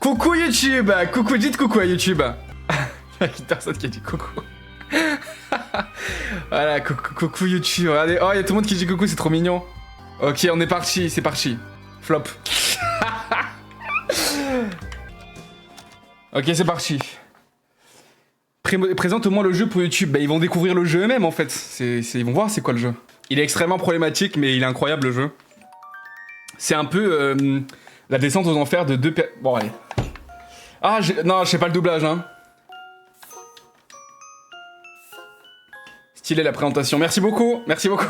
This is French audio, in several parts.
Coucou YouTube. Coucou, dites coucou à YouTube. Il y a une personne qui a dit coucou. Voilà, coucou YouTube. Regardez. Oh, il y a tout le monde qui dit coucou, c'est trop mignon. Ok, on est parti, c'est parti. Flop. Ok, c'est parti. Présente-moi le jeu pour YouTube. Bah, ils vont découvrir le jeu eux-mêmes en fait. Ils vont voir c'est quoi le jeu. Il est extrêmement problématique, mais il est incroyable le jeu. C'est un peu la descente aux enfers de deux. Bon, allez. Ah, non, je sais pas le doublage, hein. Stylé la présentation. Merci beaucoup, merci beaucoup.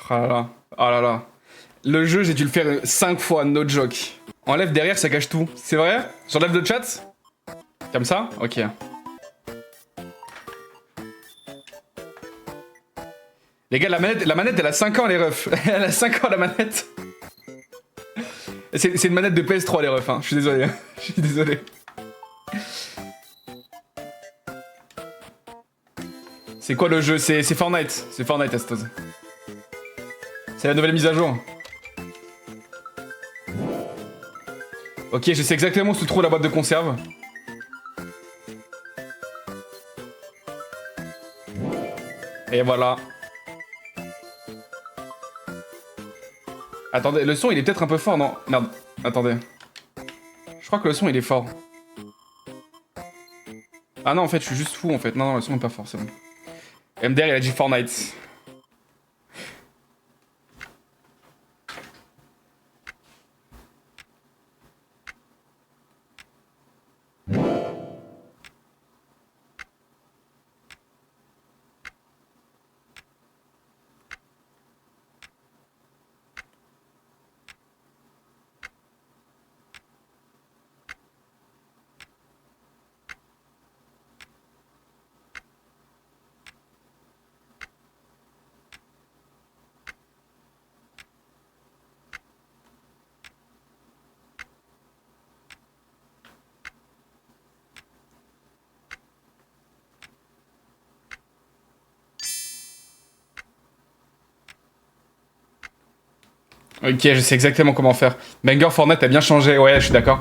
Oh là là, oh là là. Le jeu, j'ai dû le faire 5 fois, no joke. Enlève derrière, ça cache tout. C'est vrai? J'enlève le chat? Comme ça? Ok. Les gars, la manette, elle a 5 ans, les refs. Elle a 5 ans, la manette. C'est une manette de PS3, les refs, hein. Je suis désolé. Je suis désolé. C'est quoi le jeu? C'est Fortnite. C'est Fortnite, Astos. C'est la nouvelle mise à jour. Ok, je sais exactement où se trouve la boîte de conserve. Et voilà. Attendez, le son il est peut-être un peu fort, non? Merde, attendez. Je crois que le son il est fort. Ah non, en fait, je suis juste fou en fait. Non, le son est pas fort, c'est bon. MDR il a dit Fortnite. Ok, je sais exactement comment faire. Banger Fortnite a bien changé, ouais, je suis d'accord.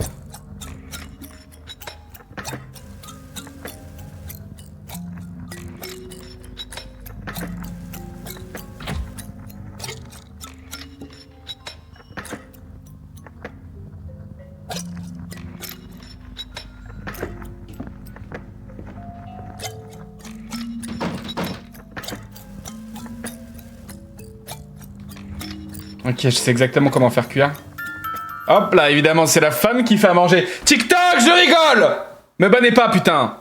Ok, je sais exactement comment faire cuire. Hop là, évidemment, c'est la femme qui fait à manger. TikTok, je rigole! Me bannez pas, putain!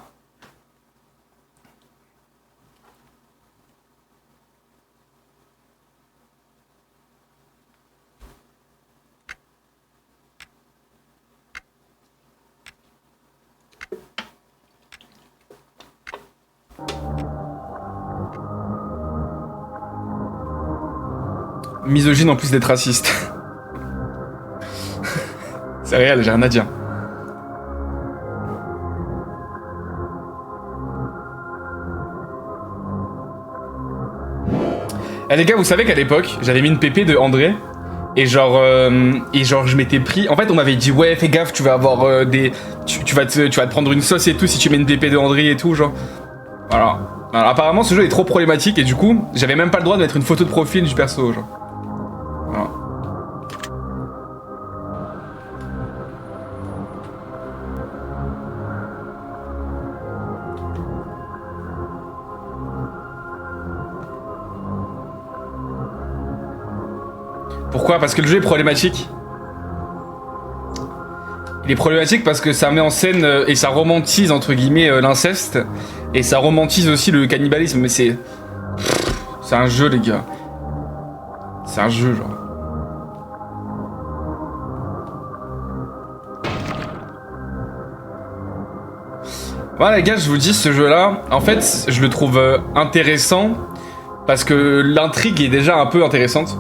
Misogyne en plus d'être raciste. C'est réel, j'ai rien à dire. Eh les gars, vous savez qu'à l'époque, j'avais mis une pépé de André. Et genre, je m'étais pris... En fait, on m'avait dit, ouais, fais gaffe, tu vas avoir des... Tu vas te prendre une sauce et tout si tu mets une pépé de André et tout, genre. Voilà. Alors, apparemment, ce jeu est trop problématique et du coup, j'avais même pas le droit de mettre une photo de profil du perso, genre. Voilà. Pourquoi? Parce que le jeu est problématique. Il est problématique parce que ça met en scène et ça romantise entre guillemets l'inceste et ça romantise aussi le cannibalisme. Mais c'est un jeu, les gars. C'est un jeu, genre. Voilà, les gars, je vous dis, ce jeu-là, en fait, je le trouve intéressant parce que l'intrigue est déjà un peu intéressante.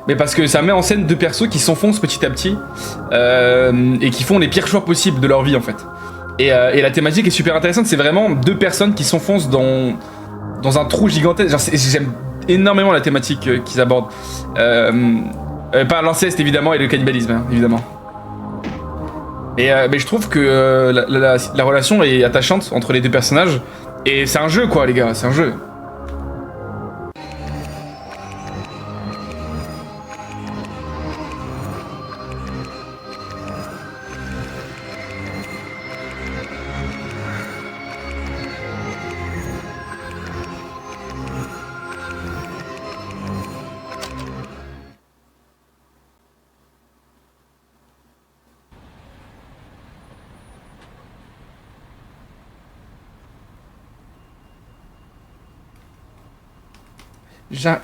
Mais parce que ça met en scène deux persos qui s'enfoncent petit à petit et qui font les pires choix possibles de leur vie en fait. Et la thématique est super intéressante. C'est vraiment deux personnes qui s'enfoncent dans un trou gigantesque. Genre, j'aime énormément la thématique qu'ils abordent. Pas l'inceste évidemment et le cannibalisme, hein, évidemment. Mais je trouve que la relation est attachante entre les deux personnages. Et c'est un jeu quoi les gars, c'est un jeu.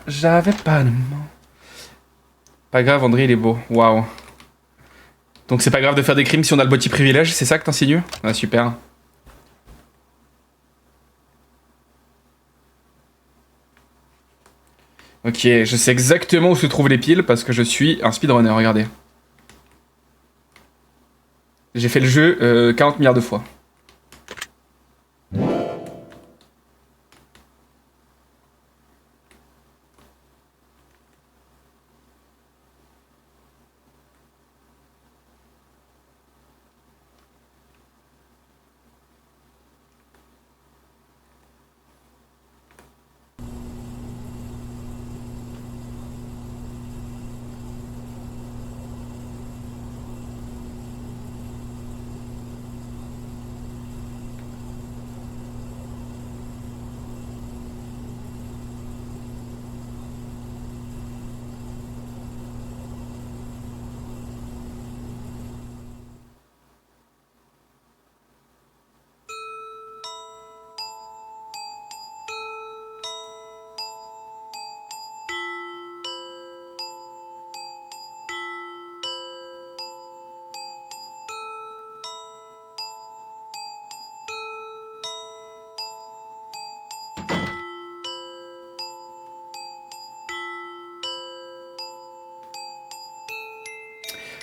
J'avais pas de mots. Pas grave, André, il est beau. Waouh. Donc c'est pas grave de faire des crimes si on a le body privilège, c'est ça que t'insinues? Ah, super. Ok, je sais exactement où se trouvent les piles parce que je suis un speedrunner, regardez. J'ai fait le jeu 40 milliards de fois.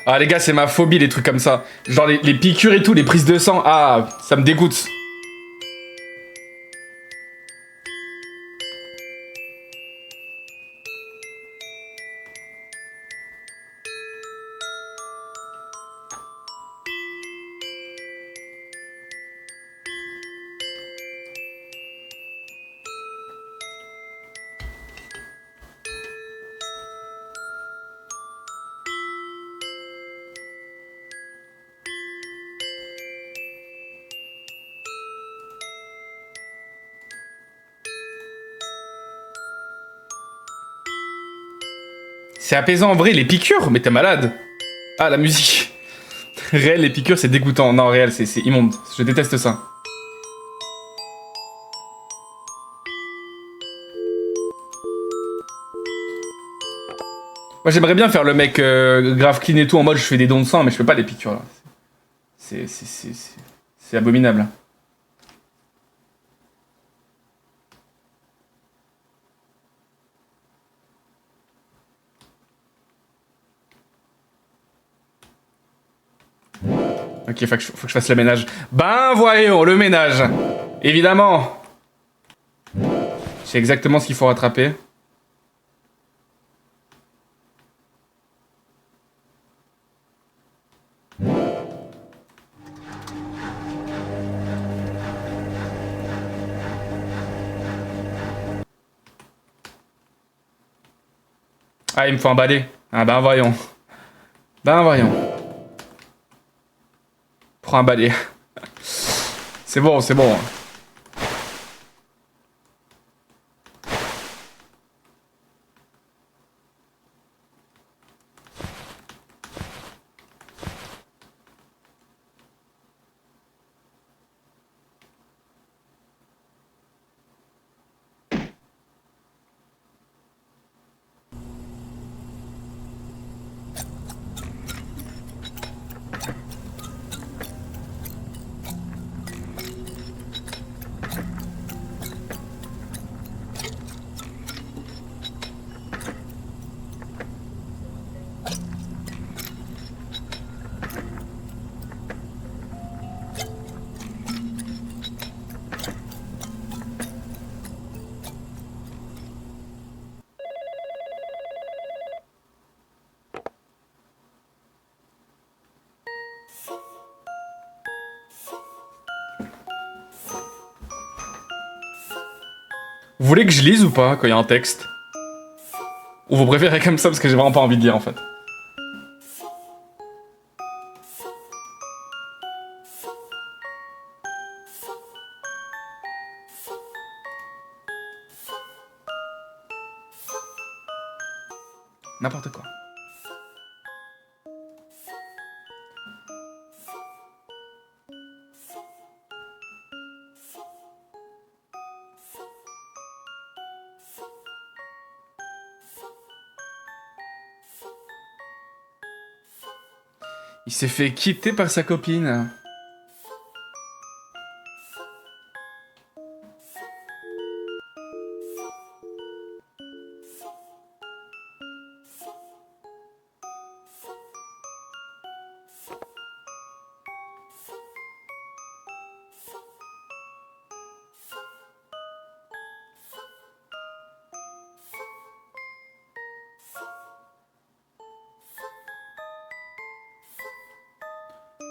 Ah les gars, c'est ma phobie les trucs comme ça. Genre les piqûres et tout, les prises de sang, ah, ça me dégoûte. C'est apaisant en vrai, les piqûres, mais t'es malade. Ah, la musique. Réel, les piqûres, c'est dégoûtant. Non, réel, c'est immonde. Je déteste ça. Moi, j'aimerais bien faire le mec grave clean et tout, en mode je fais des dons de sang, mais je fais pas les piqûres, là. C'est abominable. Ok, faut que je fasse le ménage. Ben voyons, le ménage. Évidemment. C'est exactement ce qu'il faut rattraper. Ah, il me faut un balai. Ah ben voyons. Ben voyons. Prends un balai. C'est bon, c'est bon. Vous voulez que je lise ou pas quand il y a un texte? Ou vous préférez comme ça parce que j'ai vraiment pas envie de lire en fait? N'importe quoi. Il s'est fait quitter par sa copine.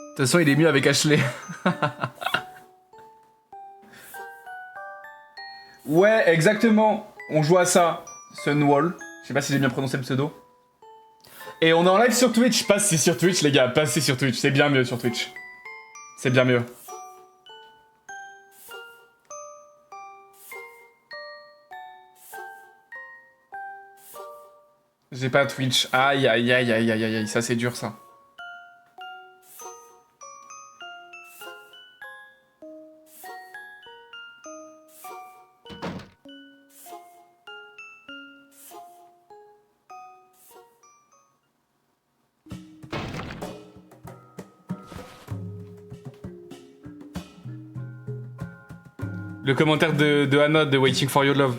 De toute façon, il est mieux avec Ashley. Ouais, exactement. On joue à ça. Sunwall. Je sais pas si j'ai bien prononcé le pseudo. Et on est en live sur Twitch. Passez sur Twitch, les gars. Passez sur Twitch. C'est bien mieux sur Twitch. C'est bien mieux. J'ai pas Twitch. Aïe, aïe, aïe, aïe, aïe, aïe. Ça, c'est dur, ça. Le commentaire de Anna de Waiting for Your Love.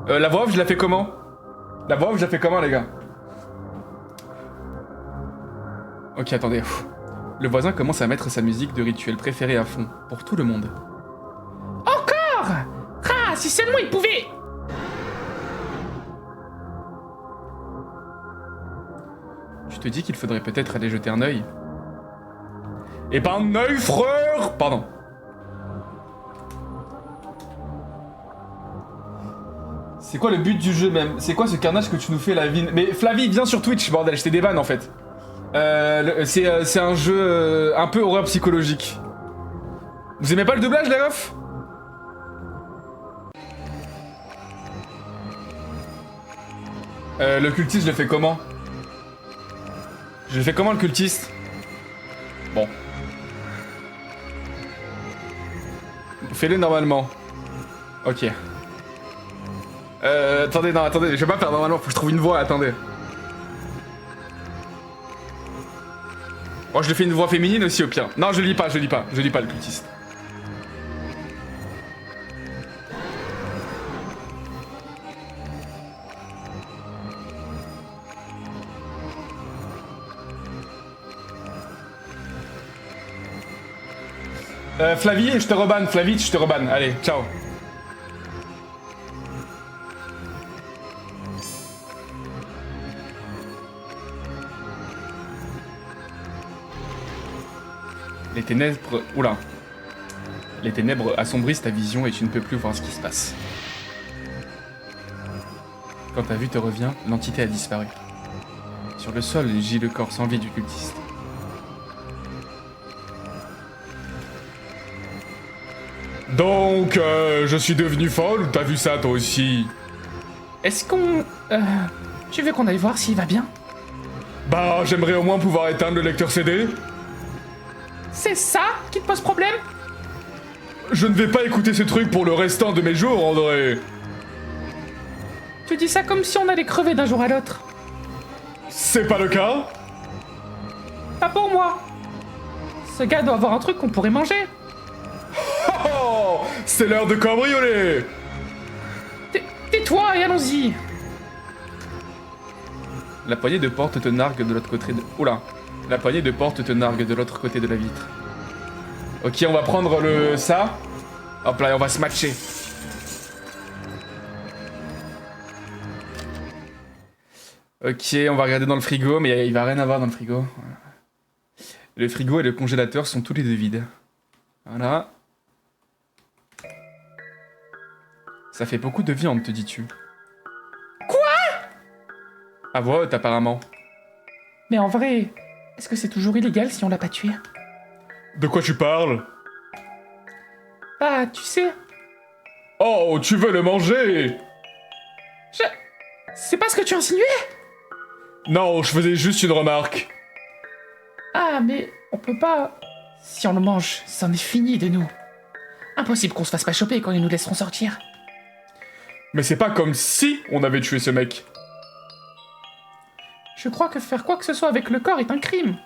La voix off, je la fais comment? La voix off, je la fais comment, les gars? Ok, attendez. Le voisin commence à mettre sa musique de rituel préférée à fond, pour tout le monde. Encore! Ah, si seulement il pouvait! Tu te dis qu'il faudrait peut-être aller jeter un œil? Eh ben, un œil, frère! Pardon. C'est quoi le but du jeu même? C'est quoi ce carnage que tu nous fais, la vie? Mais Flavie, viens sur Twitch, bordel, je t'ai des vannes en fait. C'est un jeu un peu horreur psychologique. Vous aimez pas le doublage, les refs? Le cultiste, je le fais comment? Je le fais comment, le cultiste? Bon. Fais-le normalement. Ok. Attendez, non, attendez, je vais pas faire normalement, faut que je trouve une voix, attendez. Oh, je le fais une voix féminine aussi au pire. Non, je lis pas le cultiste. Flavie, je te rebanne, Flavie, je te rebanne. Allez, ciao. Les ténèbres... Oula. Les ténèbres assombrissent ta vision et tu ne peux plus voir ce qui se passe. Quand ta vue te revient, l'entité a disparu. Sur le sol gît le corps sans vie du cultiste. Donc, je suis devenu folle ou t'as vu ça toi aussi? Est-ce qu'on... tu veux qu'on aille voir s'il va bien? Bah, j'aimerais au moins pouvoir éteindre le lecteur CD. C'est ça qui te pose problème? Je ne vais pas écouter ce truc pour le restant de mes jours, André. Tu dis ça comme si on allait crever d'un jour à l'autre. C'est pas le cas? Pas pour moi. Ce gars doit avoir un truc qu'on pourrait manger. Oh, c'est l'heure de cambrioler. Tais-toi et allons-y. La poignée de porte te nargue de l'autre côté de... Oula. La poignée de porte te nargue de l'autre côté de la vitre. Ok, on va prendre le... ça. Hop là, et on va se matcher. Ok, on va regarder dans le frigo, mais il va rien avoir dans le frigo. Voilà. Le frigo et le congélateur sont tous les deux vides. Voilà. Ça fait beaucoup de viande, te dis-tu. Quoi? À voix haute, apparemment. Mais en vrai, est-ce que c'est toujours illégal si on l'a pas tué? De quoi tu parles? Ah, tu sais, Oh, tu veux le manger? c'est pas ce que tu insinuais? Non, je faisais juste une remarque. Ah, mais on peut pas... Si on le mange, c'en est fini de nous. Impossible qu'on se fasse pas choper quand ils nous laisseront sortir. Mais c'est pas comme si on avait tué ce mec. Je crois que faire quoi que ce soit avec le corps est un crime.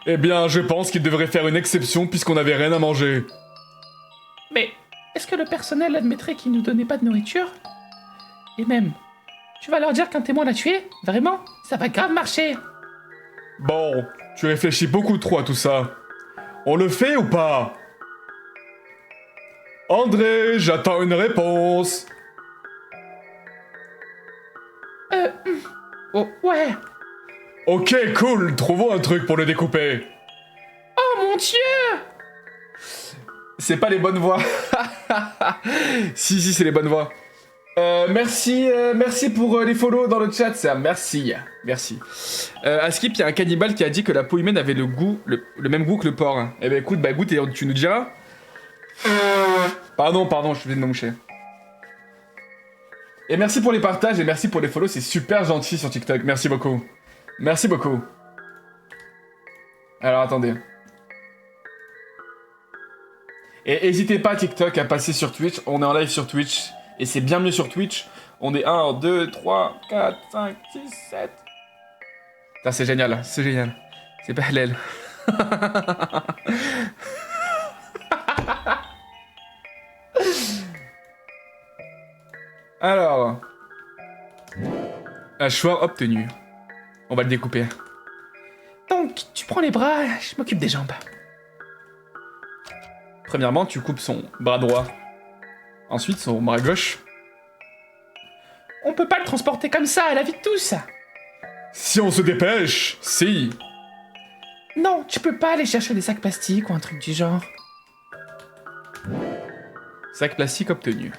Eh bien, je pense qu'il devrait faire une exception puisqu'on n'avait rien à manger. Mais est-ce que le personnel admettrait qu'il nous donnait pas de nourriture? Et même, tu vas leur dire qu'un témoin l'a tué? Vraiment? Ça va grave marcher. Bon, tu réfléchis beaucoup trop à tout ça. On le fait ou pas? André, j'attends une réponse. Oh, ouais. Ok, cool, trouvons un truc pour le découper. Oh mon Dieu! C'est pas les bonnes voix. Si, c'est les bonnes voix. Merci pour les follow dans le chat, ça. Merci. À Skip, il y a un cannibale qui a dit que la peau humaine avait le même goût que le porc. Eh ben écoute, goûte et tu nous diras. Pardon, je viens de me moucher. Et merci pour les partages et merci pour les follow, c'est super gentil sur TikTok. Merci beaucoup. Alors attendez. Et n'hésitez pas TikTok à passer sur Twitch, on est en live sur Twitch. Et c'est bien mieux sur Twitch. On est 1, 2, 3, 4, 5, 6, 7. Putain, c'est génial. C'est pas l'aile. Alors. Hachoir obtenu. On va le découper. Donc, tu prends les bras, je m'occupe des jambes. Premièrement, tu coupes son bras droit. Ensuite, son bras gauche. On peut pas le transporter comme ça à la vie de tous. Si on se dépêche, si. Non, tu peux pas aller chercher des sacs plastiques ou un truc du genre. Sac plastique obtenu.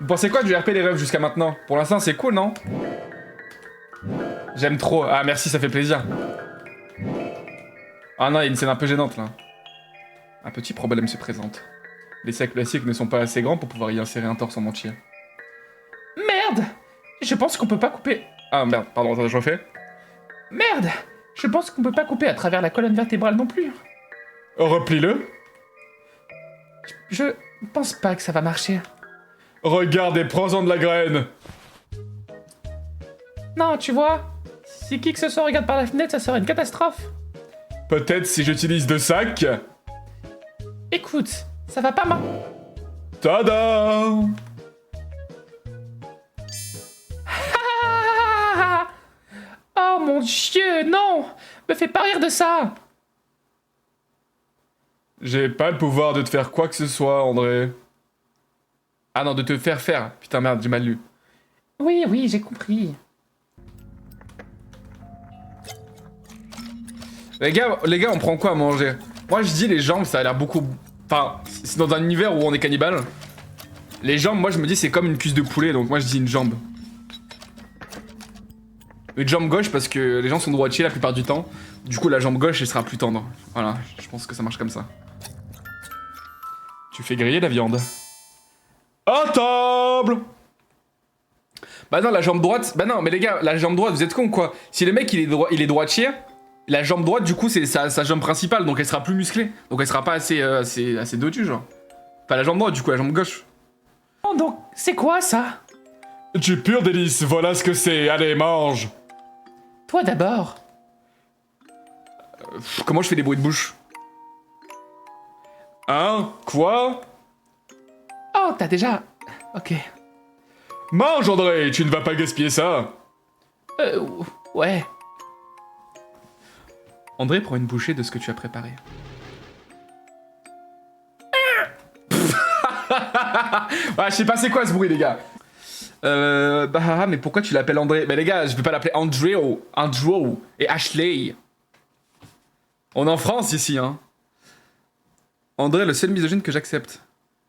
Vous pensez quoi du RP les rêves jusqu'à maintenant? Pour l'instant, c'est cool, non? J'aime trop. Ah, merci, ça fait plaisir. Ah non, il y a une scène un peu gênante, là. Un petit problème se présente. Les sacs plastiques ne sont pas assez grands pour pouvoir y insérer un torse en entier. Merde! Je pense qu'on peut pas couper... Ah merde, pardon, attends, je refais. Merde! Je pense qu'on peut pas couper à travers la colonne vertébrale non plus. Replie-le. Je pense pas que ça va marcher. Regarde et prends-en de la graine. Non, tu vois, si qui que ce soit regarde par la fenêtre, ça serait une catastrophe. Peut-être si j'utilise 2 sacs. Écoute, ça va pas mal. Tada! Oh mon Dieu, non! Me fais pas rire de ça! J'ai pas le pouvoir de te faire quoi que ce soit, André. Ah non, de te faire faire. Putain, merde, j'ai mal lu. Oui, j'ai compris. Les gars, on prend quoi à manger? Moi, je dis les jambes, ça a l'air beaucoup... Enfin, c'est dans un univers où on est cannibale. Les jambes, moi, je me dis, c'est comme une cuisse de poulet, donc moi, je dis une jambe. Une jambe gauche, parce que les gens sont droitiers la plupart du temps. Du coup, la jambe gauche, elle sera plus tendre. Voilà, je pense que ça marche comme ça. Tu fais griller la viande. À table! Bah non, la jambe droite... Bah non, mais les gars, la jambe droite, vous êtes cons, quoi? Si le mec, il est droitier... La jambe droite, du coup, c'est sa jambe principale, donc elle sera plus musclée. Donc elle sera pas assez dotue, genre. Pas la jambe droite, du coup, la jambe gauche. Oh, donc, c'est quoi ça? Du pur délice, voilà ce que c'est. Allez, mange. Toi d'abord. Comment je fais des bruits de bouche? Hein? Quoi? Oh, t'as déjà... Ok. Mange, André, tu ne vas pas gaspiller ça. Euh, ouais. André prend une bouchée de ce que tu as préparé. Ouais, je sais pas c'est quoi ce bruit, les gars. Bah, mais pourquoi tu l'appelles André? Bah les gars, je vais pas l'appeler Andrew et Ashley. On est en France ici, hein. André, le seul misogyne que j'accepte.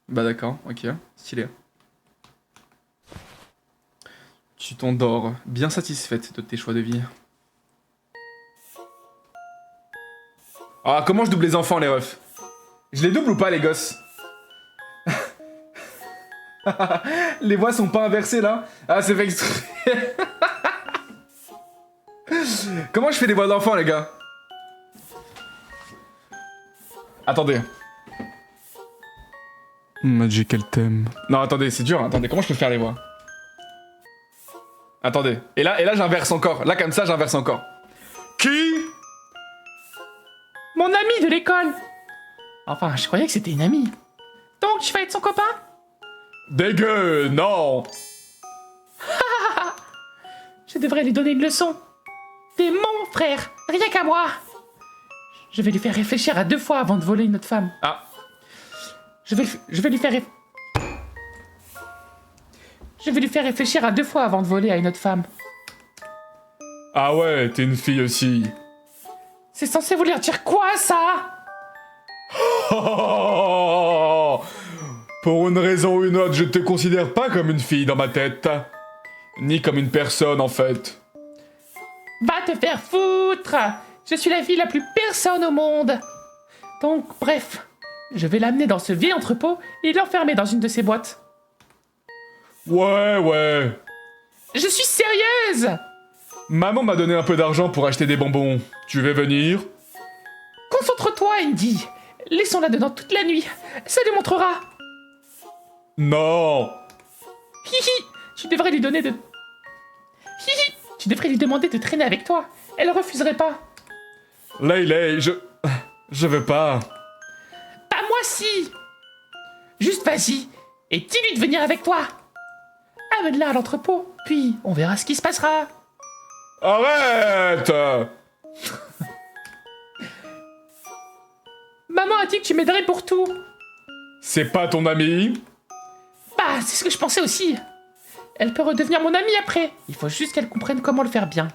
Bah d'accord, ok, stylé. Tu t'endors, bien satisfaite de tes choix de vie. Ah, comment je double les enfants, les refs? Je les double ou pas, les gosses? Les voix sont pas inversées là? Ah, c'est fait exprès. Comment je fais des voix d'enfants, les gars? Attendez. Magical thème. Non, attendez, c'est dur. Attendez, comment je peux faire les voix? Attendez. Et là j'inverse encore. Là, comme ça, j'inverse encore. Qui? Mon ami de l'école. Enfin, je croyais que c'était une amie. Donc, tu vas être son copain? Dégueu, non. Je devrais lui donner une leçon. T'es mon frère, rien qu'à moi. Je vais lui faire réfléchir à 2 fois avant de voler une autre femme. Ah. Je vais lui faire réfléchir à 2 fois avant de voler à une autre femme. Ah ouais, t'es une fille aussi. C'est censé vouloir dire quoi, ça? Pour une raison ou une autre, je te considère pas comme une fille dans ma tête. Ni comme une personne, en fait. Va te faire foutre! Je suis la fille la plus personne au monde. Donc, bref, je vais l'amener dans ce vieil entrepôt et l'enfermer dans une de ces boîtes. Ouais. Je suis sérieuse! Maman m'a donné un peu d'argent pour acheter des bonbons. Tu veux venir? Concentre-toi, Andy. Laissons-la dedans toute la nuit. Ça lui montrera. Non. Hihi, tu devrais lui donner de... Hihi, tu devrais lui demander de traîner avec toi. Elle refuserait pas. Laylay, je veux pas. Bah moi si. Juste vas-y et dis-lui de venir avec toi. Amène-la à l'entrepôt, puis on verra ce qui se passera. Arrête. Maman a dit que tu m'aiderais pour tout. C'est pas ton ami? Bah, c'est ce que je pensais aussi. Elle peut redevenir mon amie après. Il faut juste qu'elle comprenne comment le faire bien.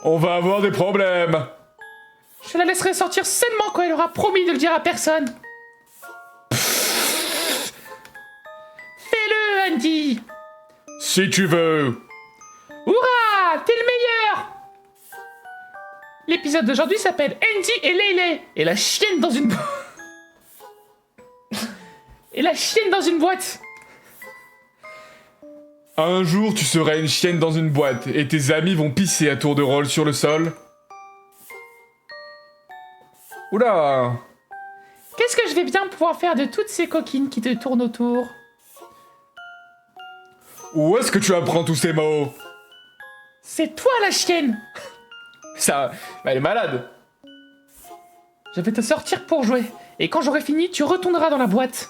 On va avoir des problèmes. Je la laisserai sortir seulement quand elle aura promis de le dire à personne. Fais-le, Andy. Si tu veux. Hurrah, t'es le meilleur. L'épisode d'aujourd'hui s'appelle Andy et Laylay et la chienne dans une... et la chienne dans une boîte. Un jour, tu seras une chienne dans une boîte et tes amis vont pisser à tour de rôle sur le sol. Oula. Qu'est-ce que je vais bien pouvoir faire de toutes ces coquines qui te tournent autour? Où est-ce que tu apprends tous ces mots? C'est toi la chienne. Ça... Bah, elle est malade. Je vais te sortir pour jouer. Et quand j'aurai fini, tu retourneras dans la boîte.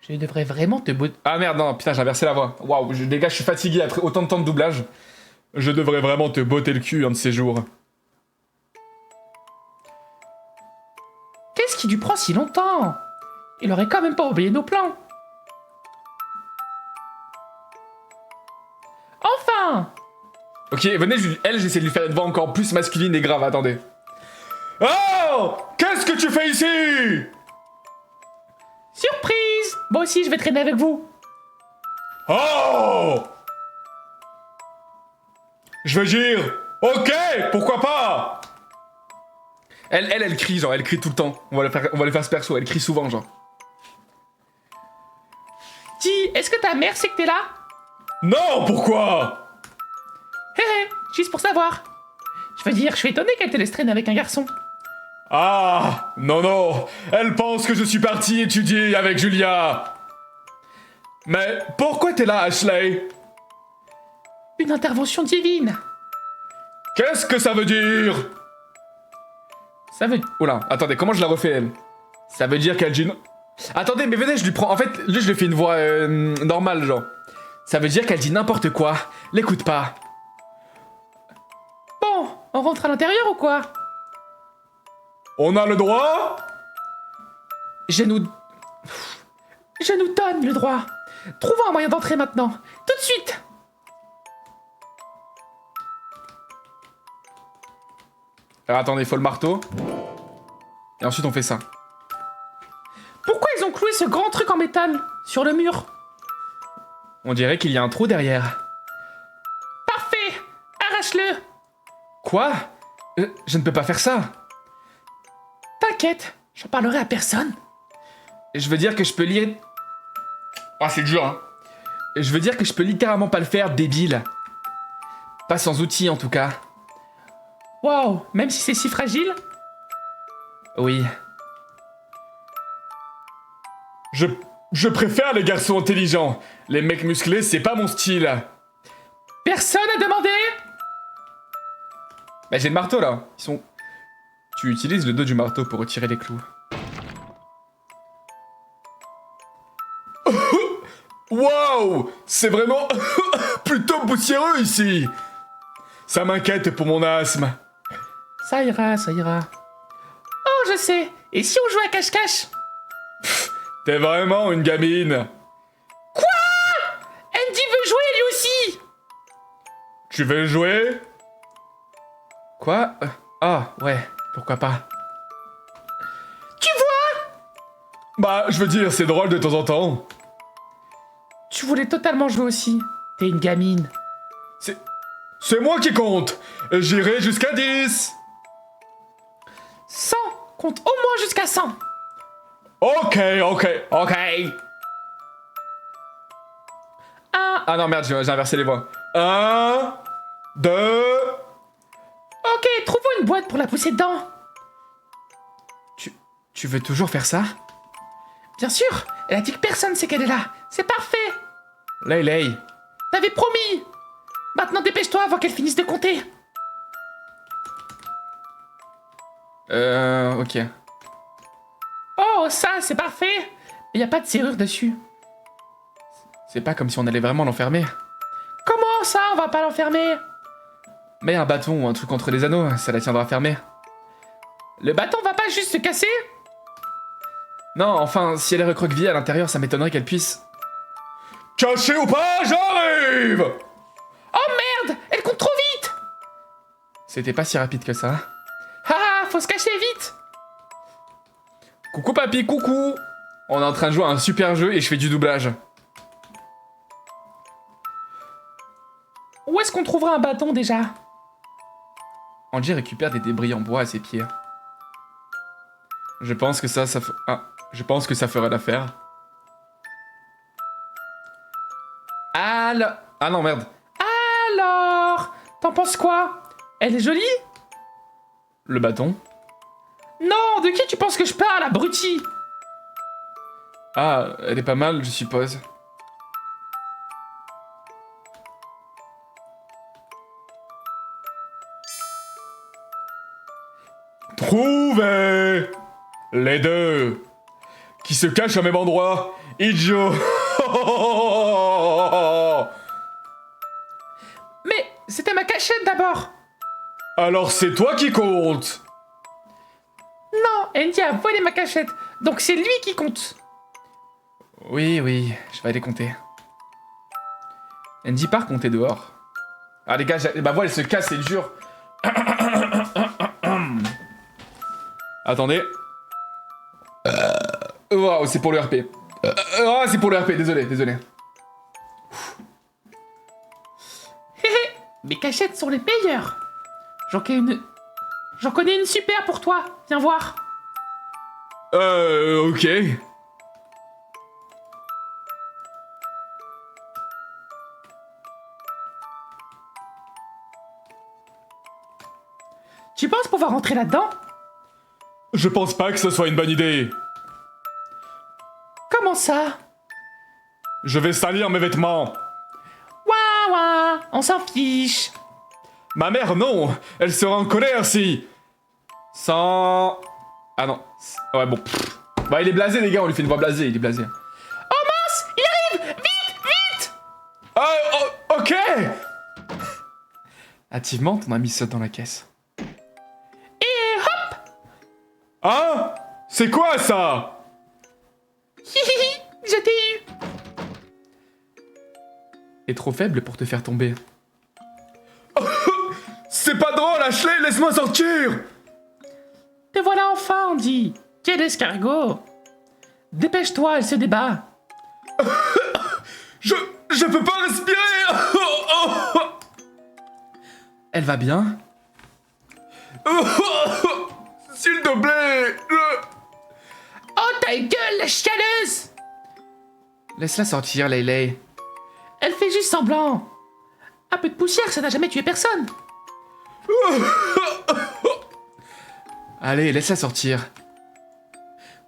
Je devrais vraiment te Ah merde, non, putain, j'ai inversé la voix. Waouh, les gars, je suis fatigué après autant de temps de doublage. Je devrais vraiment te botter le cul un de ces jours. Qu'est-ce qui lui prend si longtemps? Il aurait quand même pas oublié nos plans. Enfin! Ok, venez, j'essaie de lui faire une voix encore plus masculine et grave, attendez. Oh! Qu'est-ce que tu fais ici? Surprise! Moi aussi, je vais traîner avec vous. Oh! Je veux dire, ok, pourquoi pas? Elle crie, genre, elle crie tout le temps. On va le faire ce perso, elle crie souvent, genre. Dis, est-ce que ta mère sait que t'es là? Non, pourquoi? Hé hé, juste pour savoir. Je veux dire, je suis étonné qu'elle te laisse traîner avec un garçon. Ah, non, non, elle pense que je suis parti étudier avec Julia. Mais pourquoi t'es là, Ashley? Une intervention divine. Qu'est-ce que ça veut dire? Ça veut... Oula, attendez, comment je la refais, elle? Ça veut dire qu'elle dit... Attendez, mais venez, je lui prends... En fait, lui, je lui fais une voix normale, genre. Ça veut dire qu'elle dit n'importe quoi. L'écoute pas. Bon, on rentre à l'intérieur ou quoi? On a le droit? Je nous donne le droit. Trouvons un moyen d'entrer maintenant. Tout de suite. Alors attendez, il faut le marteau. Et ensuite, on fait ça. Pourquoi ils ont cloué ce grand truc en métal sur le mur? On dirait qu'il y a un trou derrière. Parfait. Arrache-le. Quoi? Je ne peux pas faire ça. T'inquiète, j'en parlerai à personne. Je veux dire que je peux lire... Ah, c'est dur, hein. Je veux dire que je peux littéralement pas le faire, débile. Pas sans outils, en tout cas. Waouh, même si c'est si fragile? Oui. Je préfère les garçons intelligents. Les mecs musclés, c'est pas mon style. Personne n'a demandé? Bah, j'ai le marteau, là. Ils sont... Tu utilises le dos du marteau pour retirer les clous. Waouh! C'est vraiment plutôt poussiéreux ici. Ça m'inquiète pour mon asthme. Ça ira, ça ira. Oh, je sais. Et si on jouait à cache-cache? T'es vraiment une gamine. Andy veut jouer lui aussi. Tu veux jouer? Quoi? Ah, ouais. Pourquoi pas? Tu vois? Bah, je veux dire, c'est drôle de temps en temps. Tu voulais totalement jouer aussi. T'es une gamine. C'est moi qui compte. J'irai jusqu'à 10. 100. Compte au moins jusqu'à 100. Ok. 1. Ah non, merde, j'ai inversé les voix. 1, 2... Ok, trouvons une boîte pour la pousser dedans. Tu veux toujours faire ça? Bien sûr. Elle a dit que personne sait qu'elle est là. C'est parfait. Lay. T'avais promis. Maintenant dépêche-toi avant qu'elle finisse de compter. Ok. Oh, ça, c'est parfait. Il y a pas de serrure dessus. C'est pas comme si on allait vraiment l'enfermer. Comment ça, on va pas l'enfermer? Mais un bâton ou un truc contre les anneaux, ça la tiendra fermée. Le bâton va pas juste se casser? Non, enfin, si elle est recroquevillée à l'intérieur, ça m'étonnerait qu'elle puisse... Caché ou pas, j'arrive. Oh merde, elle compte trop vite. C'était pas si rapide que ça. Ah, faut se cacher vite. Coucou papy, coucou! On est en train de jouer à un super jeu et je fais du doublage. Où est-ce qu'on trouvera un bâton déjà? Angie récupère des débris en bois à ses pieds. Je pense que je pense que ça ferait l'affaire. Ah non, merde. Alors, t'en penses quoi? Elle est jolie? Le bâton. Non, de qui tu penses que je parle, abruti? Ah, elle est pas mal, je suppose. Trouvez les deux qui se cachent au même endroit. Idiot. Mais c'était ma cachette d'abord. Alors c'est toi qui compte. Non, Andy a volé ma cachette, donc c'est lui qui compte. Oui, je vais aller compter. Andy part compter dehors. Ah les gars, ma voix elle se casse, c'est dur. Attendez. Waouh, c'est pour le RP. Oh, c'est pour le RP, désolé. Hé, mes cachettes sont les meilleures. J'en connais une super pour toi. Viens voir. Ok. Tu penses pouvoir rentrer là-dedans? Je pense pas que ce soit une bonne idée. Comment ça? Je vais salir mes vêtements. Ouah, ouah, on s'en fiche. Ma mère, non. Elle sera en colère si... Sans... Ah non. Ouais, bon. Bah, il est blasé, les gars, on lui fait une voix blasée, il est blasé. Oh mince, il arrive! Vite, vite! Ah, oh, ok. Hâtivement, ton ami saute dans la caisse. Et hop! Hein? C'est quoi ça? Hihihi, je t'ai eu. T'es trop faible pour te faire tomber. C'est pas drôle, Ashley, laisse-moi sortir. Te voilà enfin, Andy. Quel escargot! Dépêche-toi, elle se débat. Je peux pas respirer. Elle va bien? S'il te plaît. Oh ta gueule, la chialeuse! Laisse-la sortir, Laylay. Elle fait juste semblant. Un peu de poussière, ça n'a jamais tué personne. Allez, laisse-la sortir.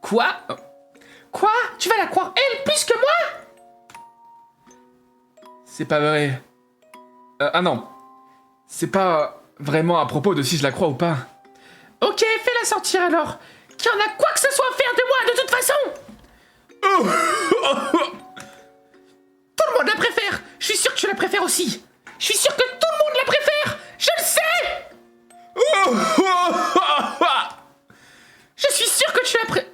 Quoi? Quoi? Tu vas la croire elle plus que moi? C'est pas vrai. Ah non. C'est pas vraiment à propos de si je la crois ou pas. Ok, fais-la sortir alors. Qui en a quoi que ce soit à faire de moi de toute façon? Tout le monde la préfère. Je suis sûr que tu la préfères aussi. Je suis sûr que tout le monde la préfère. Je le sais. Je suis sûr que tu la préfères.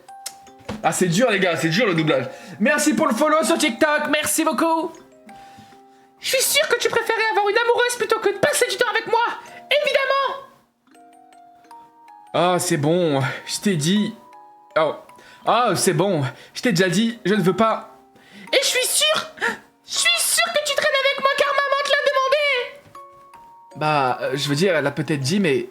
Ah, c'est dur, les gars, c'est dur le doublage. Merci pour le follow sur TikTok, merci beaucoup. Je suis sûr que tu préférais avoir une amoureuse plutôt que de passer du temps avec moi. Évidemment. Ah, c'est bon, je t'ai dit... Oh. Ah, c'est bon, je t'ai déjà dit, je ne veux pas... Et je suis sûr que tu traînes avec moi car maman te l'a demandé. Bah, je veux dire, elle a peut-être dit, mais...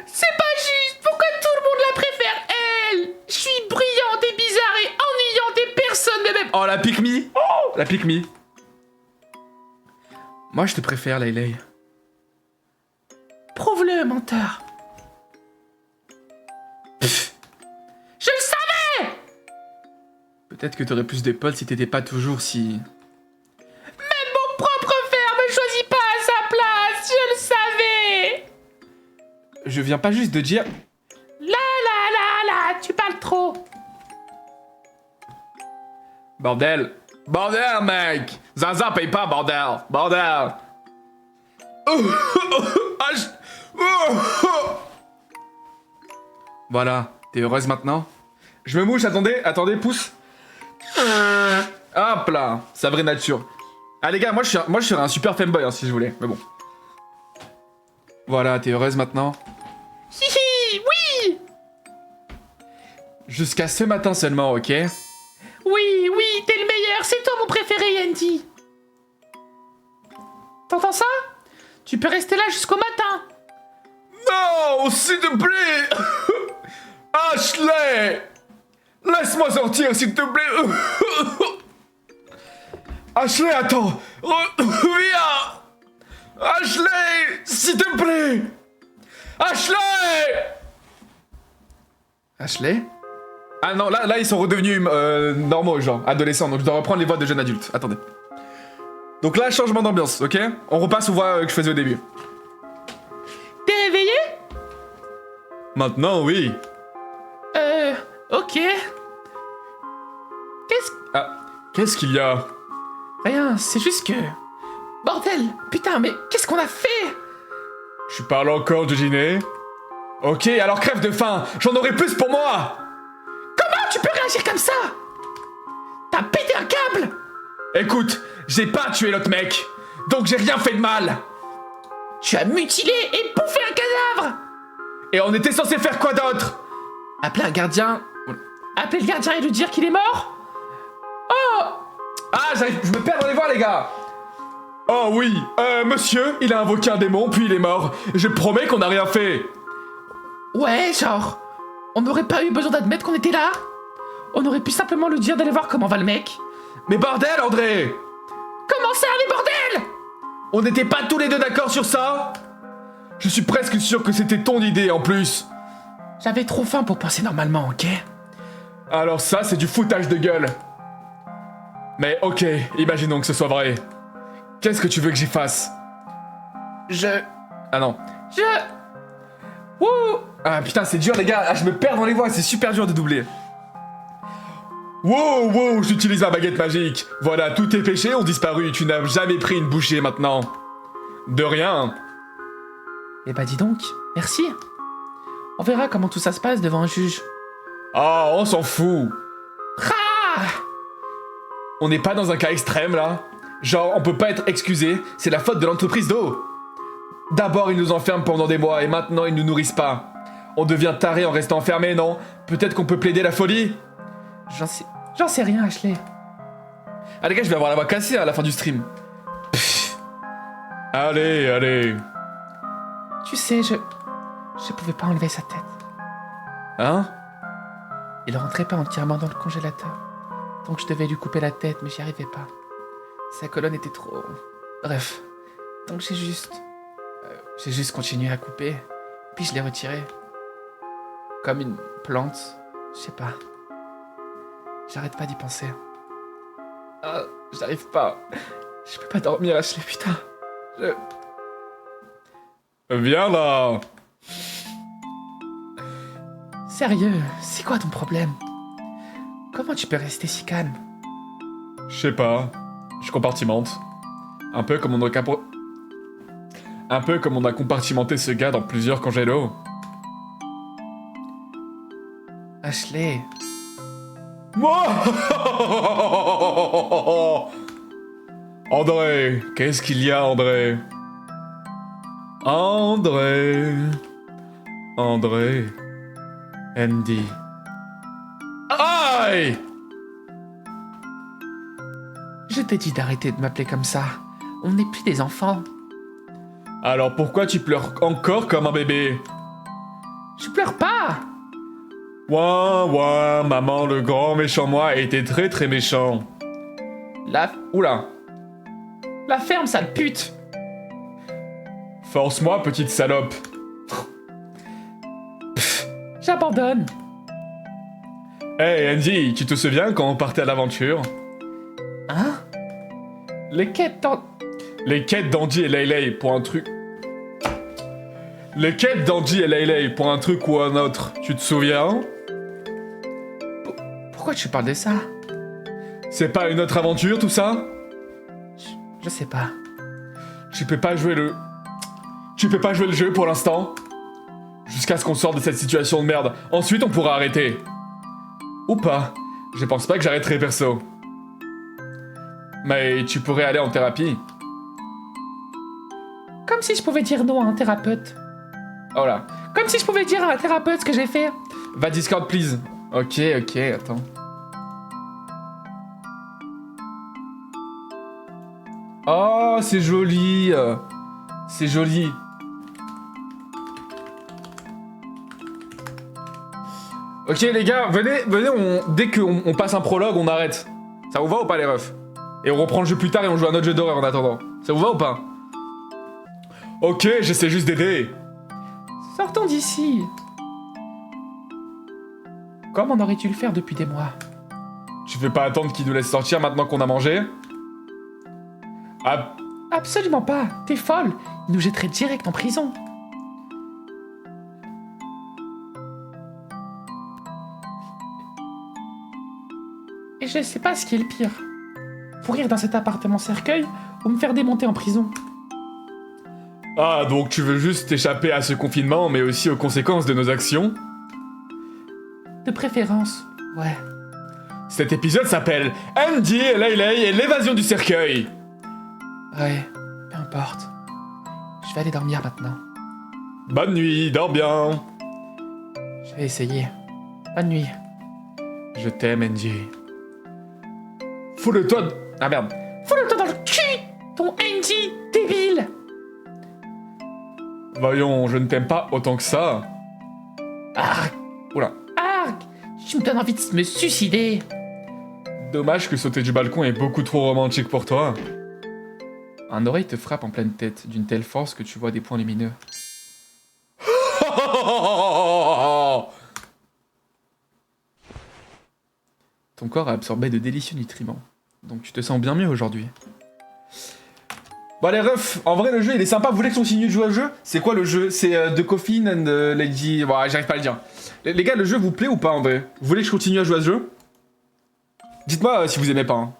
C'est pas juste. Pourquoi tout le monde la préfère, elle? Je suis brillante et bizarre et ennuyante et personne ne m'aime. Oh, la pique-me. La pique-me. Moi, je te préfère, Laylay. Prouve-le, menteur. Je le savais. Peut-être que t'aurais plus d'épaules si t'étais pas toujours si... Même mon propre frère me choisit pas à sa place. Je le savais. Je viens pas juste de dire... Là, tu parles trop. Bordel. Bordel, mec. Zaza paye pas, bordel. Bordel. Voilà, t'es heureuse maintenant? Je me mouche, attendez, pousse. Hop là, sa vraie nature. Ah les gars, moi je serais un super fanboy hein, si je voulais, mais bon. Voilà, t'es heureuse maintenant? Hihi, oui. Jusqu'à ce matin seulement, ok? Oui, t'es le meilleur. C'est toi mon préféré, Andy. T'entends ça? Tu peux rester là jusqu'au matin. Non, s'il te plaît. Ashley. Laisse-moi sortir, s'il te plaît. Ashley, attends. Viens. Ashley, s'il te plaît. Ashley. Ashley? Ah non, là ils sont redevenus normaux, genre adolescents, donc je dois reprendre les voix de jeunes adultes. Attendez. Donc là, changement d'ambiance, ok? On repasse aux voix que je faisais au début. T'es réveillé? Maintenant, oui. Ok. Qu'est-ce qu'il y a? Rien, c'est juste que... Bordel, putain, mais qu'est-ce qu'on a fait? Tu parles encore du dîner? Ok, alors crève de faim. J'en aurai plus pour moi. Comment tu peux réagir comme ça? T'as pété un câble? Écoute, j'ai pas tué l'autre mec, donc j'ai rien fait de mal. Tu as mutilé et bouffé un cadavre. Et on était censé faire quoi d'autre? Appeler un gardien. Appeler le gardien et lui dire qu'il est mort? Oh! Ah, je me perds dans les voix, les gars. Oh oui, monsieur, il a invoqué un démon, puis il est mort. Je promets qu'on n'a rien fait. Ouais, genre... On n'aurait pas eu besoin d'admettre qu'on était là? On aurait pu simplement lui dire d'aller voir comment va le mec. Mais bordel, André! Comment ça, les bordels? On n'était pas tous les deux d'accord sur ça? Je suis presque sûr que c'était ton idée en plus. J'avais trop faim pour penser normalement, ok? Alors ça, c'est du foutage de gueule. Mais ok, imaginons que ce soit vrai. Qu'est-ce que tu veux que j'y fasse? Ah non. Wouh! Ah putain, c'est dur les gars, je me perds dans les voix, c'est super dur de doubler. Wow, wow, j'utilise ma baguette magique. Voilà, tous tes péchés ont disparu, tu n'as jamais pris une bouchée maintenant. De rien. Eh bah dis donc, merci. On verra comment tout ça se passe devant un juge. Ah, on s'en fout. Ah! On n'est pas dans un cas extrême là. Genre, on peut pas être excusé, c'est la faute de l'entreprise d'eau. D'abord, ils nous enferment pendant des mois et maintenant, ils nous nourrissent pas. On devient taré en restant enfermé, non? Peut-être qu'on peut plaider la folie? J'en sais rien, Ashley. Ah les gars, je vais avoir la voix cassée à la fin du stream. Allez, allez. Tu sais, je pouvais pas enlever sa tête. Hein? Il rentrait pas entièrement dans le congélateur. Donc je devais lui couper la tête, mais j'y arrivais pas. Sa colonne était trop... Bref. Donc j'ai juste continué à couper. Puis je l'ai retiré. Comme une plante. Je sais pas. J'arrête pas d'y penser. Ah, j'arrive pas. Je peux pas dormir, Ashley, putain. Viens là. Sérieux, c'est quoi ton problème? Comment tu peux rester si calme? Je sais pas. Je compartimente. Un peu comme on a compartimenté ce gars dans plusieurs congélos. Ashley... André, qu'est-ce qu'il y a, André? André... Andy... Aïe! Je t'ai dit d'arrêter de m'appeler comme ça. On n'est plus des enfants. Alors pourquoi tu pleures encore comme un bébé? Je pleure pas! Ouin, ouin, maman, le grand méchant moi a été très très méchant. Oula. La ferme, sale pute! Force-moi, petite salope. J'abandonne. Hey Andy, tu te souviens quand on partait à l'aventure? Hein? Les quêtes Les quêtes d'Andy et Laylay pour un truc... Les quêtes d'Andy et Laylay pour un truc ou un autre, tu te souviens? Pourquoi tu parles de ça? C'est pas une autre aventure tout ça? Je sais pas. Tu peux pas jouer le jeu pour l'instant? Jusqu'à ce qu'on sorte de cette situation de merde. Ensuite on pourra arrêter. Ou pas. Je pense pas que j'arrêterai perso. Mais tu pourrais aller en thérapie. Comme si je pouvais dire non à un thérapeute. Oh là. Comme si je pouvais dire à un thérapeute ce que j'ai fait. Va Discord, please. Ok, attends. Oh, c'est joli. C'est joli. Ok les gars, venez, dès qu'on passe un prologue, on arrête. Ça vous va ou pas les refs? Et on reprend le jeu plus tard et on joue à un autre jeu d'horreur en attendant. Ça vous va ou pas? Ok, j'essaie juste d'aider. Sortons d'ici. Comme on aurait dû le faire depuis des mois. Tu veux pas attendre qu'il nous laisse sortir maintenant qu'on a mangé? Ah, Absolument pas. T'es folle. Il nous jetterait direct en prison. Et je sais pas ce qui est le pire. Pourrir dans cet appartement cercueil ou me faire démonter en prison. ah, donc tu veux juste échapper à ce confinement, mais aussi aux conséquences de nos actions? De préférence, ouais. Cet épisode s'appelle Andy et Laylay et l'évasion du cercueil. Ouais, peu importe. Je vais aller dormir maintenant. Bonne nuit, dors bien. Je vais essayer. Bonne nuit. Je t'aime, Andy. Fous-le-toi de... Ah merde. Fous-le-toi dans le cul, ton Andy débile. Voyons, je ne t'aime pas autant que ça. Arc, Oula. arc. Tu me donnes envie de me suicider. Dommage que sauter du balcon est beaucoup trop romantique pour toi. Un oreille te frappe en pleine tête, d'une telle force que tu vois des points lumineux. Ton corps a absorbé de délicieux nutriments. Donc tu te sens bien mieux aujourd'hui. Bon allez refs, en vrai le jeu il est sympa, vous voulez que je continue de jouer au jeu? C'est quoi le jeu? C'est The Coffin and Lady... Bon j'arrive pas à le dire. Les gars, le jeu vous plaît ou pas en vrai? Vous voulez que je continue à jouer à ce jeu? Dites-moi si vous aimez pas. Hein.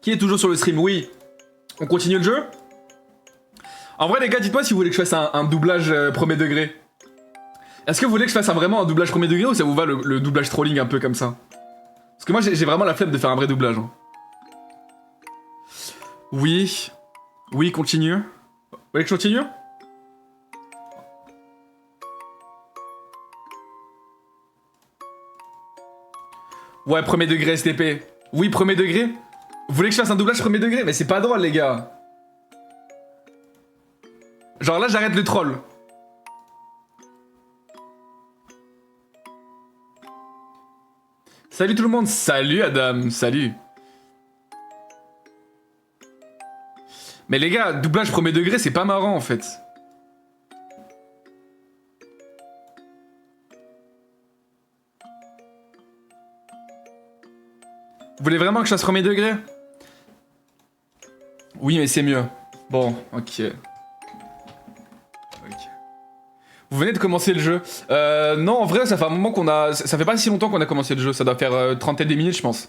Qui est toujours sur le stream? Oui. On continue le jeu? En vrai les gars, dites-moi si vous voulez que je fasse un doublage premier degré. Est-ce que vous voulez que je fasse vraiment un doublage premier degré ou ça vous va le doublage trolling un peu comme ça? Parce que moi j'ai vraiment la flemme de faire un vrai doublage. Hein. Oui. Oui, continue. Vous voulez que je continue? Ouais, premier degré STP. Oui, premier degré. Vous voulez que je fasse un doublage premier degré? Mais c'est pas drôle les gars. Genre là j'arrête le troll. Salut tout le monde, salut Adam, salut. Mais les gars, doublage premier degré, c'est pas marrant en fait. Vous voulez vraiment que je fasse premier degré? Oui, mais c'est mieux. Bon, ok. Vous venez de commencer le jeu. Non, en vrai, ça fait un moment qu'on a... Ça fait pas si longtemps qu'on a commencé le jeu, ça doit faire trentaine de minutes, je pense.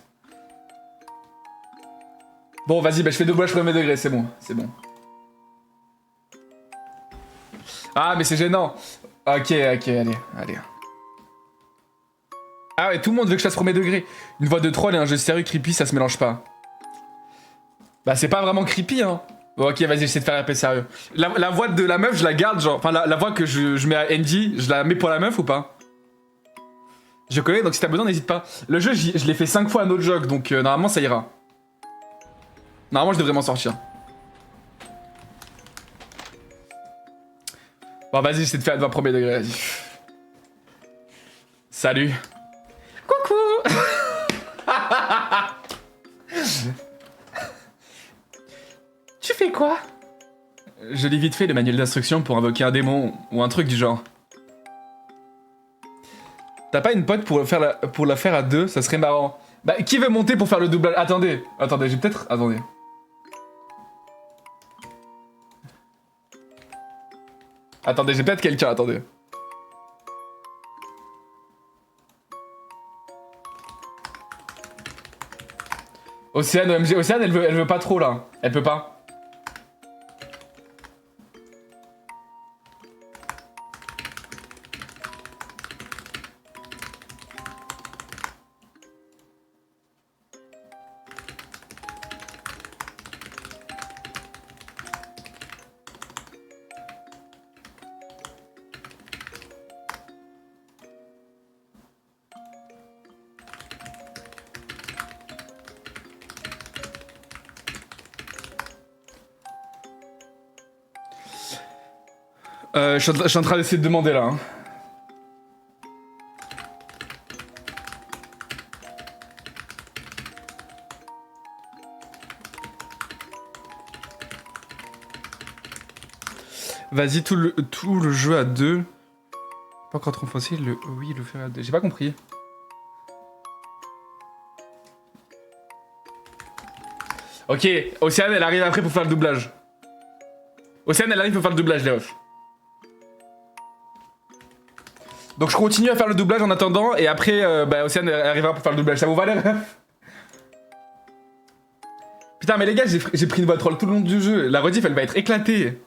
Bon, vas-y, bah, je fais doublage premier degré, c'est bon, c'est bon. Ah, mais c'est gênant. Ok, allez. Ah ouais, tout le monde veut que je fasse premier degré. Une voix de troll et un jeu sérieux creepy, ça se mélange pas. Bah, c'est pas vraiment creepy, hein. Bon, ok, vas-y, j'essaie de faire un peu sérieux. La voix de la meuf, je la garde, genre... Enfin, la voix que je mets à Andy, je la mets pour la meuf ou pas? Je connais, donc si t'as besoin, n'hésite pas. Le jeu, je l'ai fait 5 fois à No Joke, donc normalement, ça ira. Normalement, je devrais m'en sortir. Bon, vas-y, j'essaie de faire la voix premier degré, vas-y. Salut. Coucou. Tu fais quoi? Je lis vite fait le manuel d'instruction pour invoquer un démon ou un truc du genre. T'as pas une pote pour la faire à deux? Ça serait marrant. Bah, qui veut monter pour faire le doublage? Attendez, j'ai peut-être... Attendez. Attendez, j'ai peut-être quelqu'un, attendez. Océane, OMG. Océane, elle veut pas trop, là. Elle peut pas. Je suis en train d'essayer de demander là. Hein. Vas-y, tout le jeu à deux. Pas encore trop facile, oui, le faire à deux. J'ai pas compris. Ok, Océane, elle arrive après pour faire le doublage. Océane, elle arrive pour faire le doublage, les refs. Donc je continue à faire le doublage en attendant, et après, bah, Océane arrivera pour faire le doublage. Ça vous va, les refs? Putain, mais les gars, j'ai pris une voix troll tout le long du jeu. La rediff, elle va être éclatée.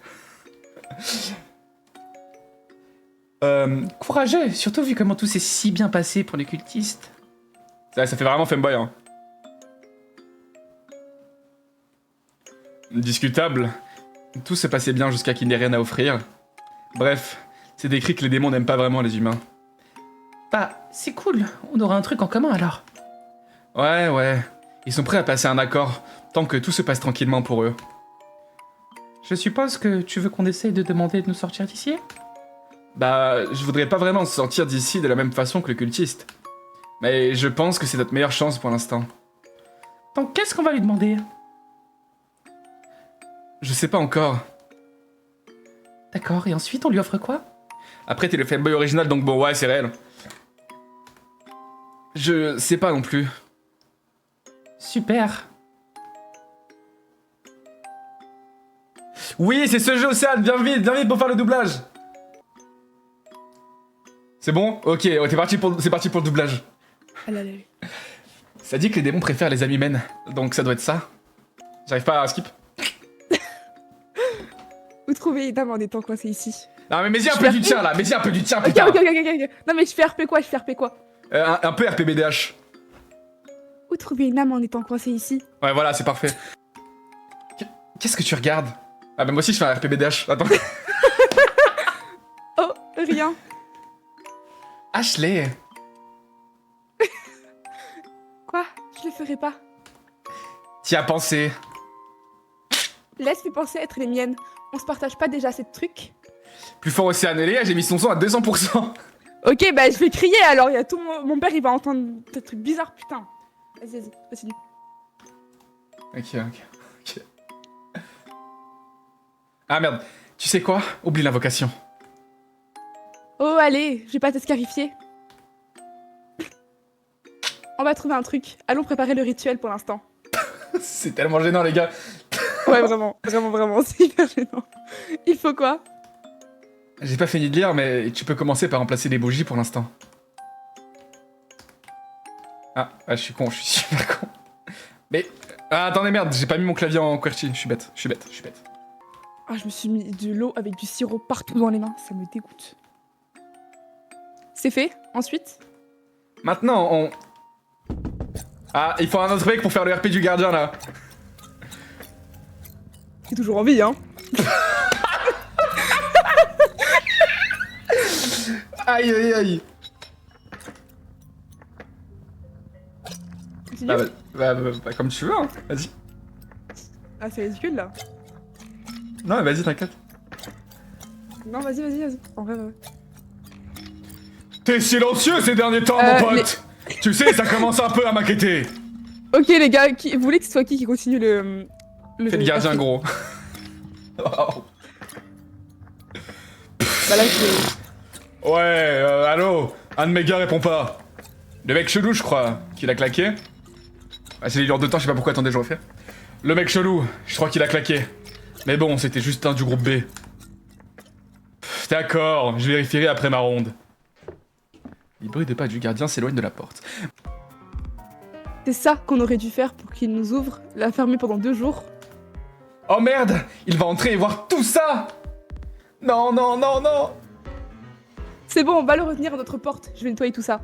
Courageux, surtout vu comment tout s'est si bien passé pour les cultistes. Ça fait vraiment femboy, hein. Discutable. Tout s'est passé bien jusqu'à qu'il n'ait rien à offrir. Bref, c'est décrit que les démons n'aiment pas vraiment les humains. Bah, c'est cool, on aura un truc en commun alors. Ouais. Ils sont prêts à passer un accord, tant que tout se passe tranquillement pour eux. Je suppose que tu veux qu'on essaye de demander de nous sortir d'ici? Bah, je voudrais pas vraiment sortir d'ici de la même façon que le cultiste. Mais je pense que c'est notre meilleure chance pour l'instant. Donc qu'est-ce qu'on va lui demander? Je sais pas encore. D'accord, et ensuite on lui offre quoi? Après, t'es le fanboy original, donc bon, ouais, c'est réel. Je sais pas non plus. Super. Oui, c'est ce jeu, Océane, viens vite pour faire le doublage. C'est bon? Ok, c'est parti pour le doublage. Allez. Ça dit que les démons préfèrent les âmes humaines, donc ça doit être ça. J'arrive pas à skip. Vous trouvez une âme en étant coincé ici? Non mais mets-y un peu du tien là, mets-y un peu du tien Ok, putain. ok. Non mais je fais RP quoi, Un peu RPBDH. Où trouver une âme en étant coincé ici? Ouais voilà, c'est parfait. Qu'est-ce que tu regardes? Ah bah moi aussi je fais un RPBDH, attends. Oh, rien. Ashley. Quoi? Je le ferai pas. T'y as pensé. Laisse mes pensées être les miennes. On se partage pas déjà ces trucs? Plus fort Océane et Léa, j'ai mis son son à 200%. Ok, bah je vais crier alors, il y a tout mon père il va entendre des trucs bizarres, putain. Vas-y, continue. Ok. Ah merde, tu sais quoi? Oublie l'invocation. Oh allez, je vais pas te scarifier. On va trouver un truc. Allons préparer le rituel pour l'instant. C'est tellement gênant les gars. Ouais, vraiment, c'est hyper gênant. Il faut quoi? J'ai pas fini de lire, mais tu peux commencer par remplacer les bougies pour l'instant. Ah, je suis con, je suis super con. Mais... Ah, attendez, merde, j'ai pas mis mon clavier en QWERTY, je suis bête. Ah, je me suis mis de l'eau avec du sirop partout dans les mains, ça me dégoûte. C'est fait, ensuite? Maintenant, on... Ah, il faut un autre mec pour faire le RP du gardien, là. J'ai toujours envie, hein. Aïe. Continue. Bah, comme tu veux, hein. Vas-y. Ah, c'est ridicule, là. Non, vas-y, t'inquiète. Non, vas-y. En vrai, ouais. T'es silencieux ces derniers temps, mon pote. Tu sais, ça commence un peu à m'inquiéter. Ok, les gars, vous voulez que ce soit qui continue le Fais le gardien, gros. Bah là, je... Ouais, allô. Un de mes gars répond pas. Le mec chelou, je crois, qu'il a claqué. Ah, c'est les de temps, je sais pas pourquoi, attendez, je refais. Le mec chelou, je crois qu'il a claqué. Mais bon, c'était juste un du groupe B. D'accord, je vérifierai après ma ronde. Les bruits de pas du gardien s'éloignent de la porte. C'est ça qu'on aurait dû faire pour qu'il nous ouvre, la fermer pendant 2 jours. Oh merde! Il va entrer et voir tout ça! Non! C'est bon, on va le retenir à notre porte, je vais nettoyer tout ça.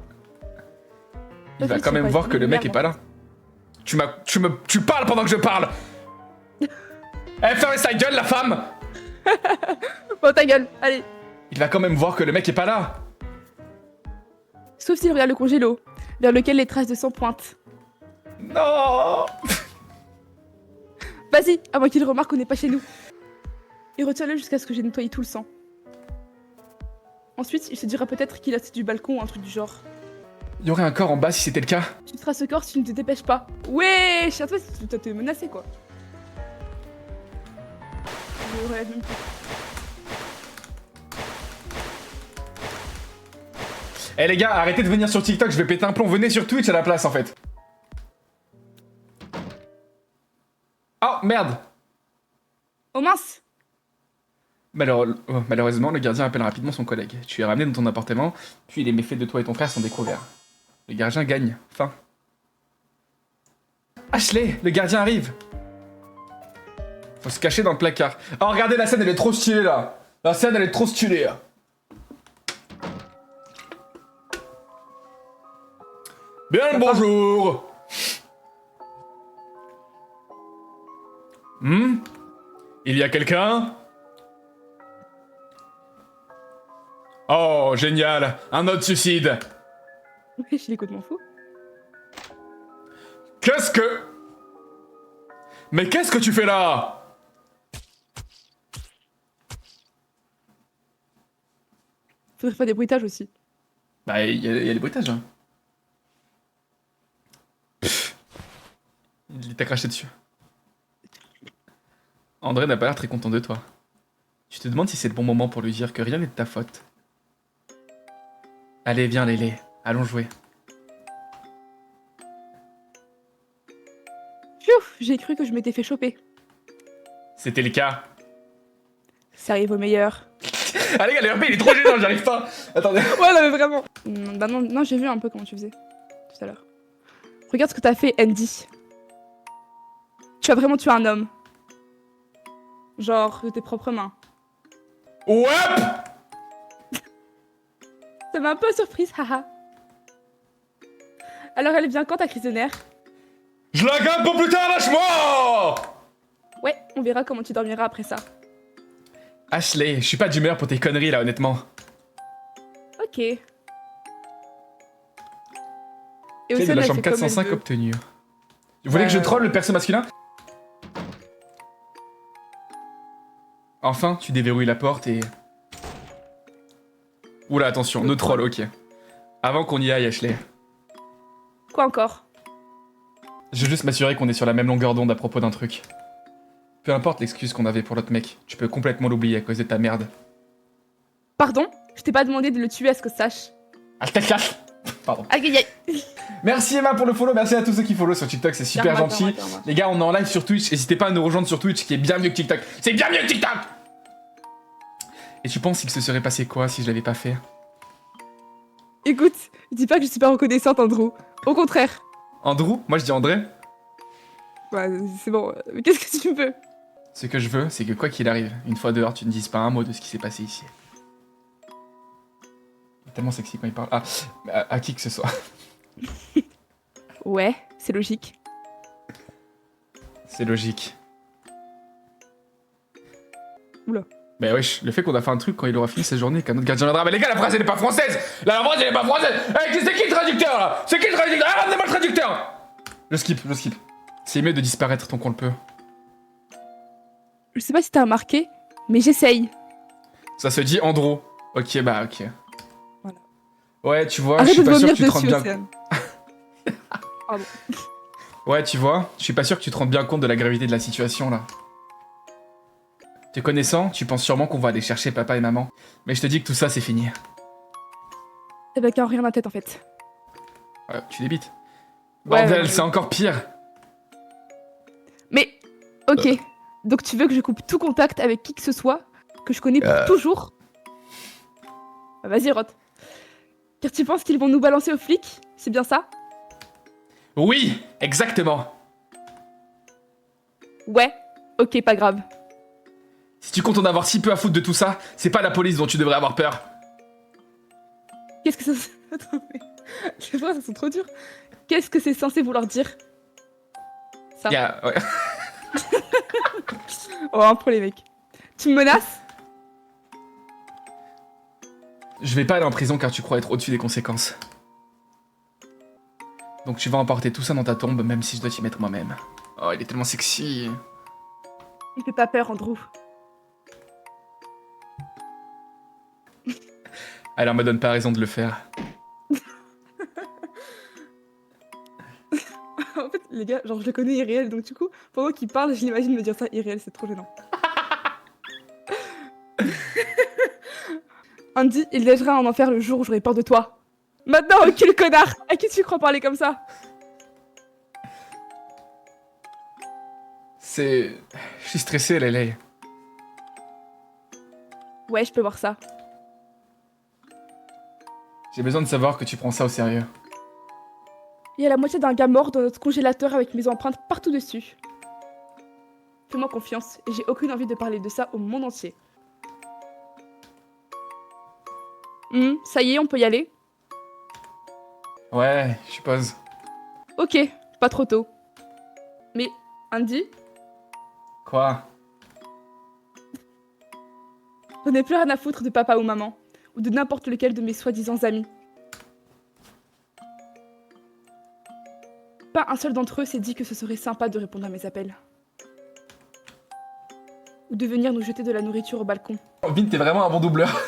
Il va quand même voir que le mec est pas là. Tu parles pendant que je parle! Fermez sa gueule, la femme! Bon, ta gueule, allez. Il va quand même voir que le mec est pas là! Sauf s'il regarde le congélo, vers lequel les traces de sang pointent. Non! Vas-y, à moins qu'il remarque qu'on n'est pas chez nous. Et retiens-le jusqu'à ce que j'ai nettoyé tout le sang. Ensuite, il se dira peut-être qu'il a sorti du balcon ou un truc du genre. Il y aurait un corps en bas si c'était le cas. Tu feras ce corps si tu ne te dépêches pas. Ouais, à toi, tu dois te menacer, quoi. Je relève même plus. Eh les gars, arrêtez de venir sur TikTok, je vais péter un plomb. Venez sur Twitch à la place en fait. Oh merde! Oh mince! Malheureusement, le gardien appelle rapidement son collègue. Tu es ramené dans ton appartement, puis les méfaits de toi et ton frère sont découverts. Le gardien gagne. Fin. Ashley, le gardien arrive! Faut se cacher dans le placard. Oh regardez, la scène elle est trop stylée là! La scène elle est trop stylée là! Bien le bonjour. Il y a quelqu'un? Oh, génial. Un autre suicide. Ouais, je l'écoute, m'en fous. Qu'est-ce que... Mais qu'est-ce que tu fais là? Faudrait faire des bruitages aussi. Bah, il y a des bruitages, hein. Il t'a craché dessus. André n'a pas l'air très content de toi. Tu te demandes si c'est le bon moment pour lui dire que rien n'est de ta faute. Allez, viens, Lélé. Allons jouer. j'ai cru que je m'étais fait choper. C'était le cas. Ça arrive au meilleur. Ah les gars, le RP il est trop gênant, j'arrive pas. Attendez. Ouais, non, mais vraiment. Bah non, non j'ai vu un peu comment tu faisais tout à l'heure. Regarde ce que t'as fait, Andy. Tu as vraiment tué un homme. Genre, de tes propres mains. Ouais. Ça m'a un peu surprise, haha. Alors, elle vient quand ta crise de nerfs? Je la garde pour plus tard, lâche-moi. Ouais, on verra comment tu dormiras après ça. Ashley, je suis pas d'humeur pour tes conneries là, honnêtement. Ok. Et Clé de Océane, la elle chambre fait comme 405 elle veut. obtenue. Vous voulez que je troll le perso masculin? Enfin, tu déverrouilles la porte et... Oula, attention, no troll, ok. Avant qu'on y aille, Ashley, Quoi encore? je veux juste m'assurer qu'on est sur la même longueur d'onde à propos d'un truc. Peu importe l'excuse qu'on avait pour l'autre mec, tu peux complètement l'oublier à cause de ta merde. Pardon? Je t'ai pas demandé de le tuer à ce que je sache. Ah, je te cache. Pardon. Aïe aïe aïe. Merci Emma pour le follow, merci à tous ceux qui follow sur TikTok, c'est super Karma, gentil. karma, karma. Les gars, on est en live sur Twitch, n'hésitez pas à nous rejoindre sur Twitch, qui est bien mieux que TikTok. C'est bien mieux que TikTok. Et tu penses qu'il se serait passé quoi si je l'avais pas fait? Écoute, dis pas que je suis pas reconnaissante, Andrew. Au contraire. Andrew? Moi je dis André. Bah, c'est bon. Mais qu'est-ce que tu veux? Ce que je veux, c'est que quoi qu'il arrive, une fois dehors, tu ne dises pas un mot de ce qui s'est passé ici. Il est tellement sexy quand il parle. Ah, à qui que ce soit. Ouais, c'est logique. C'est logique. Oula. Bah wesh, le fait qu'on a fait un truc quand il aura fini sa journée, qu'un autre gardien viendra. Mais les gars, la phrase elle est pas française! La phrase elle est pas française! Hey, c'est qui le traducteur là? C'est qui le traducteur? Ah, ramenez-moi le traducteur! Je skip. C'est mieux de disparaître tant qu'on le peut. Je sais pas si t'as remarqué, mais j'essaye. Ça se dit Andro. Ok, bah ok. Voilà. Ouais, tu vois, je Arrête suis de pas sûr vomir que tu te rends dessus, bien. Océane. Pardon. Ouais, tu vois, je suis pas sûr que tu te rendes bien compte de la gravité de la situation là. Te connaissant, tu penses sûrement qu'on va aller chercher papa et maman. Mais je te dis que tout ça c'est fini. T'avais qu'à en rire ma tête en fait. Ouais, tu débites. Ouais, Bordel, ouais. c'est encore pire. Mais, ok. Donc tu veux que je coupe tout contact avec qui que ce soit, que je connais pour toujours? Bah, vas-y, Roth. Car tu penses qu'ils vont nous balancer aux flics? C'est bien ça? Oui, exactement. Ouais. Ok, pas grave. Si tu comptes en avoir si peu à foutre de tout ça, c'est pas la police dont tu devrais avoir peur. Qu'est-ce que ça... Attends, mais... Les phrases, elles sont trop dures. Qu'est-ce que c'est censé vouloir dire? Ça. Ouais. Oh, un pour les mecs. Tu me menaces? Je vais pas aller en prison car tu crois être au-dessus des conséquences. Donc tu vas emporter tout ça dans ta tombe, même si je dois t'y mettre moi-même. Oh, il est tellement sexy. Il fait pas peur, Andrew. Alors me donne pas raison de le faire. En fait, les gars, genre, je le connais irréel, donc du coup, pendant qu'il parle, je l'imagine me dire ça irréel, c'est trop gênant. Andy, il neigera en enfer le jour où j'aurai peur de toi. Maintenant, quel connard! À qui tu crois parler comme ça? Je suis stressé, Lele. Ouais, je peux voir ça. J'ai besoin de savoir que tu prends ça au sérieux. Il y a la moitié d'un gars mort dans notre congélateur avec mes empreintes partout dessus. Fais-moi confiance, et j'ai aucune envie de parler de ça au monde entier. Ça y est, on peut y aller? Ouais, je suppose. Ok, pas trop tôt. Mais, Andy, Quoi? j'en ai plus rien à foutre de papa ou maman, ou de n'importe lequel de mes soi-disant amis. Pas un seul d'entre eux s'est dit que ce serait sympa de répondre à mes appels. Ou de venir nous jeter de la nourriture au balcon. Oh, Vin, t'es vraiment un bon doubleur.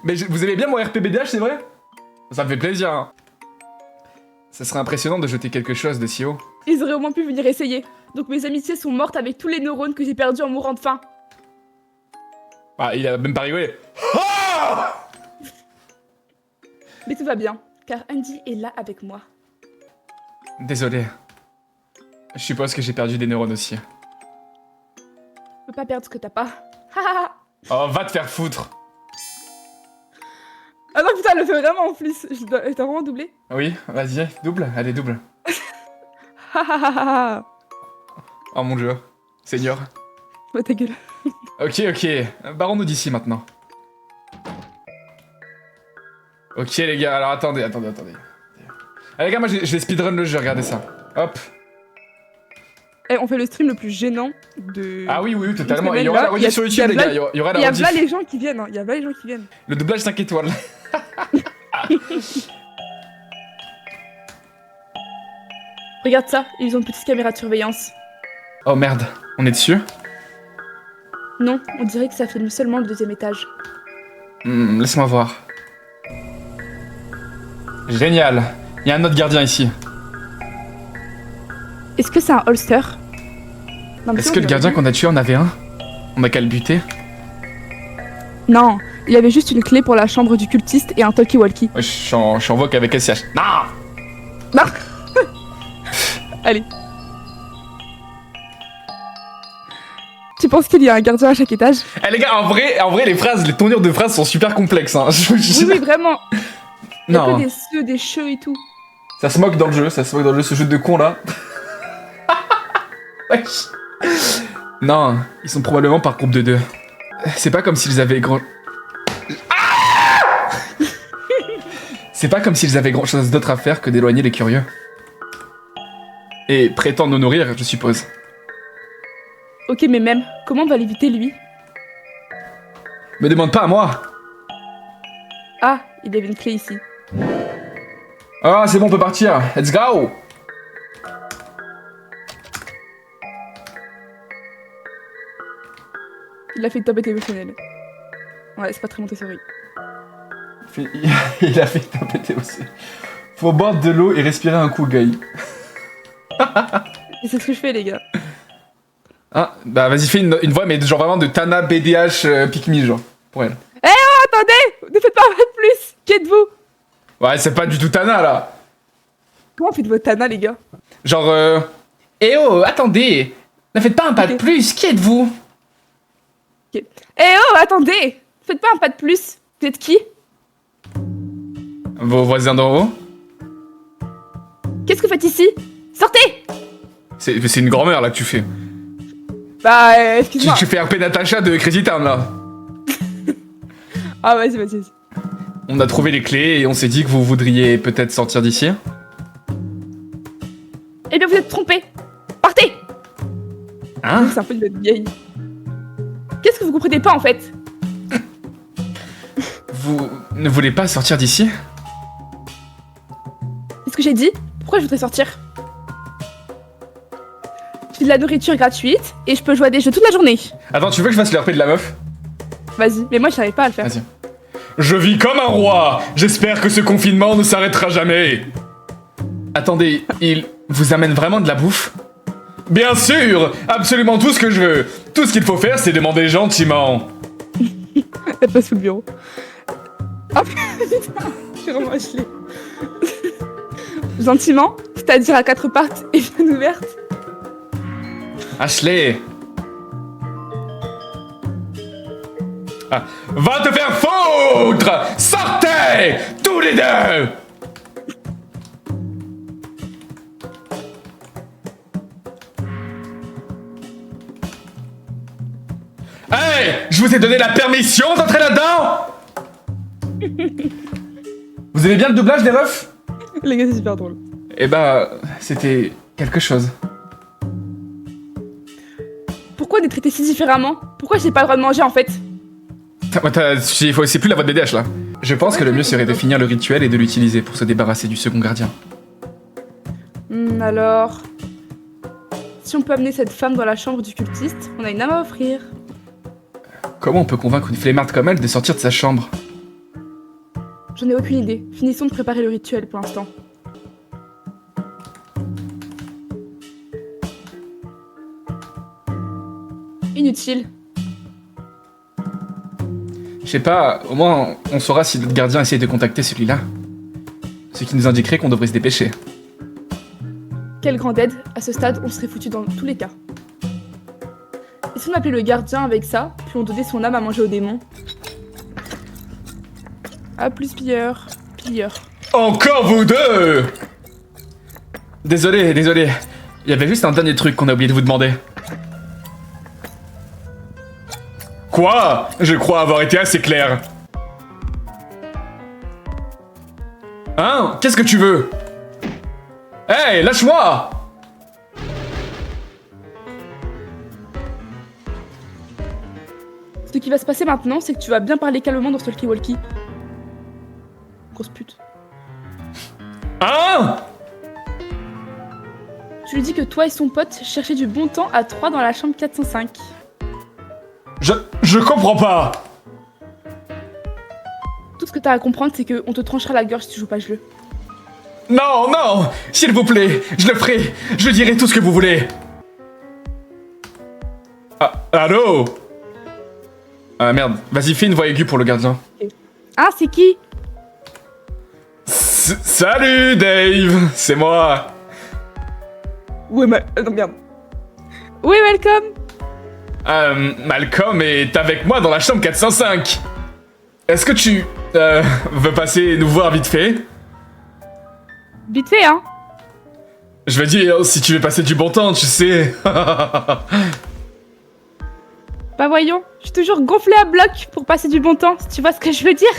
Mais vous aimez bien mon RPBDH, c'est vrai? Ça me fait plaisir. Hein. Ça serait impressionnant de jeter quelque chose de si haut. Ils auraient au moins pu venir essayer. Donc mes amitiés sont mortes avec tous les neurones que j'ai perdus en mourant de faim. Ah, il a même pas rigolé. Ah! Mais tout va bien, car Andy est là avec moi. Désolé. Je suppose que j'ai perdu des neurones aussi. Tu peux pas perdre ce que t'as pas. Oh, va te faire foutre. Ah non, putain, elle le fait vraiment en plus. T'as vraiment doublé. Oui, vas-y, double. Allez, double. Oh mon dieu. Seigneur. Ouais, ta gueule. Ok, ok. Barrons-nous d'ici maintenant. Ok les gars, alors attendez. Allez les gars, moi je vais speedrun le jeu, regardez ça. Hop. Eh, on fait le stream le plus gênant de... Ah oui, totalement. semaine, Il y aura là, la rediff sur YouTube les gars, il y aura Il y la a rediff. là les gens qui viennent, hein. Il y a là les gens qui viennent. Le doublage 5 étoiles. Regarde ça, ils ont une petite caméra de surveillance. Oh merde, on est dessus? Non, on dirait que ça filme seulement le 2e étage. Laisse-moi voir. Génial. Il y a un autre gardien ici. Est-ce que c'est un holster? Non, mais Est-ce si, que on le dirait gardien bien. qu'on a tué en avait un? On a qu'à le buter? Non, il y avait juste une clé pour la chambre du cultiste et un talkie-walkie. Ouais, je suis en voc avec SCH. Non! Non. Allez. Tu penses qu'il y a un gardien à chaque étage? Eh les gars, en vrai les phrases, les tournures de phrases sont super complexes hein. Oui, vraiment. Il y a Non, que des cheux et tout. ça se moque dans le jeu, ce jeu de con là. Wesh. Non, ils sont probablement par groupe de 2. C'est pas comme s'ils avaient grand... C'est pas comme s'ils avaient grand chose d'autre à faire que d'éloigner les curieux. Et prétendre nous nourrir, je suppose. Ok, mais même, comment on va l'éviter lui? Me demande pas à moi. Ah, il y avait une clé ici. Ah, c'est bon, on peut partir. Let's go. Il a fait une tempête émotionnelle. Ouais, c'est pas très Montessori. Il a fait tomber aussi. Faut boire de l'eau et respirer un coup, Guy. Et c'est ce que je fais, les gars. Ah, bah vas-y, fais une voix, mais genre vraiment de Tana BDH Pick Me, genre, pour elle. Attendez, ne faites pas un pas de plus. Qui êtes-vous? Ouais, c'est pas du tout Tana, là. Comment faites votre Tana, les gars? Genre, eh oh, attendez. Ne faites pas un pas de plus, qui êtes-vous? Eh oh, attendez, faites pas un pas de plus. Vous êtes qui? Vos voisins d'en haut? Qu'est-ce que vous faites ici? Sortez! C'est une grand-mère, là, que tu fais. Bah, excuse-moi. Tu fais RP Natacha de Crazy Town, là. Ah, vas-y. On a trouvé les clés et on s'est dit que vous voudriez peut-être sortir d'ici. Eh bien, vous êtes trompés. Partez! Hein? C'est un peu de votre vieille. Qu'est-ce que vous comprenez pas, en fait? Vous ne voulez pas sortir d'ici? C'est ce que j'ai dit. Pourquoi je voudrais sortir? J'ai de la nourriture gratuite et je peux jouer à des jeux toute la journée. Attends, tu veux que je fasse le RP de la meuf? Vas-y, mais moi je n'arrive pas à le faire. Vas-y. Je vis comme un roi. J'espère que ce confinement ne s'arrêtera jamais. Attendez, il vous amène vraiment de la bouffe? Bien sûr, absolument tout ce que je veux. Tout ce qu'il faut faire, c'est demander gentiment. Elle passe sous le bureau. Ah putain, je suis vraiment gelée. Gentiment, c'est-à-dire à 4 pattes et bien ouverte. Ashley. Ah. Va te faire foutre! Sortez! Tous les deux! Hey! Je vous ai donné la permission d'entrer là-dedans! Vous aimez bien le doublage des refs? Les gars, c'est super drôle. Eh bah, c'était quelque chose. Pourquoi on est traité si différemment? Pourquoi j'ai pas le droit de manger en fait? C'est plus la voix de BDH là. Je pense que le mieux serait de finir le rituel et de l'utiliser pour se débarrasser du second gardien. Alors... Si on peut amener cette femme dans la chambre du cultiste, on a une âme à offrir. Comment on peut convaincre une flemmarde comme elle de sortir de sa chambre? J'en ai aucune idée. Finissons de préparer le rituel pour l'instant. Inutile. Je sais pas, au moins on saura si notre gardien essaye de contacter celui-là. Ce qui nous indiquerait qu'on devrait se dépêcher. quelle grande aide. À ce stade, on serait foutu dans tous les cas. Et si on appelait le gardien avec ça, puis on donnait son âme à manger aux démons? Ah, plus pilleur. Pilleur. Encore vous deux! Désolé. Il y avait juste un dernier truc qu'on a oublié de vous demander. Quoi? Je crois avoir été assez clair. Hein? Qu'est-ce que tu veux? Hey, lâche-moi! Ce qui va se passer maintenant, c'est que tu vas bien parler calmement dans ce talkie-walkie. Grosse pute. Hein? Tu lui dis que toi et son pote cherchaient du bon temps à 3 dans la chambre 405. Je comprends pas! Tout ce que t'as à comprendre, c'est qu'on te tranchera la gorge si tu joues pas le jeu. Non, s'il vous plaît, je le ferai, je dirai tout ce que vous voulez. Ah, allô? Ah merde, vas-y fais une voix aiguë pour le gardien. Ah, c'est qui? Salut Dave, c'est moi. Ouais, non, merde. Oui, welcome. Malcolm est avec moi dans la chambre 405. Est-ce que tu veux passer nous voir vite fait? Vite fait, hein. Je veux dire, si tu veux passer du bon temps, tu sais. Bah voyons, je suis toujours gonflé à bloc pour passer du bon temps, si tu vois ce que je veux dire.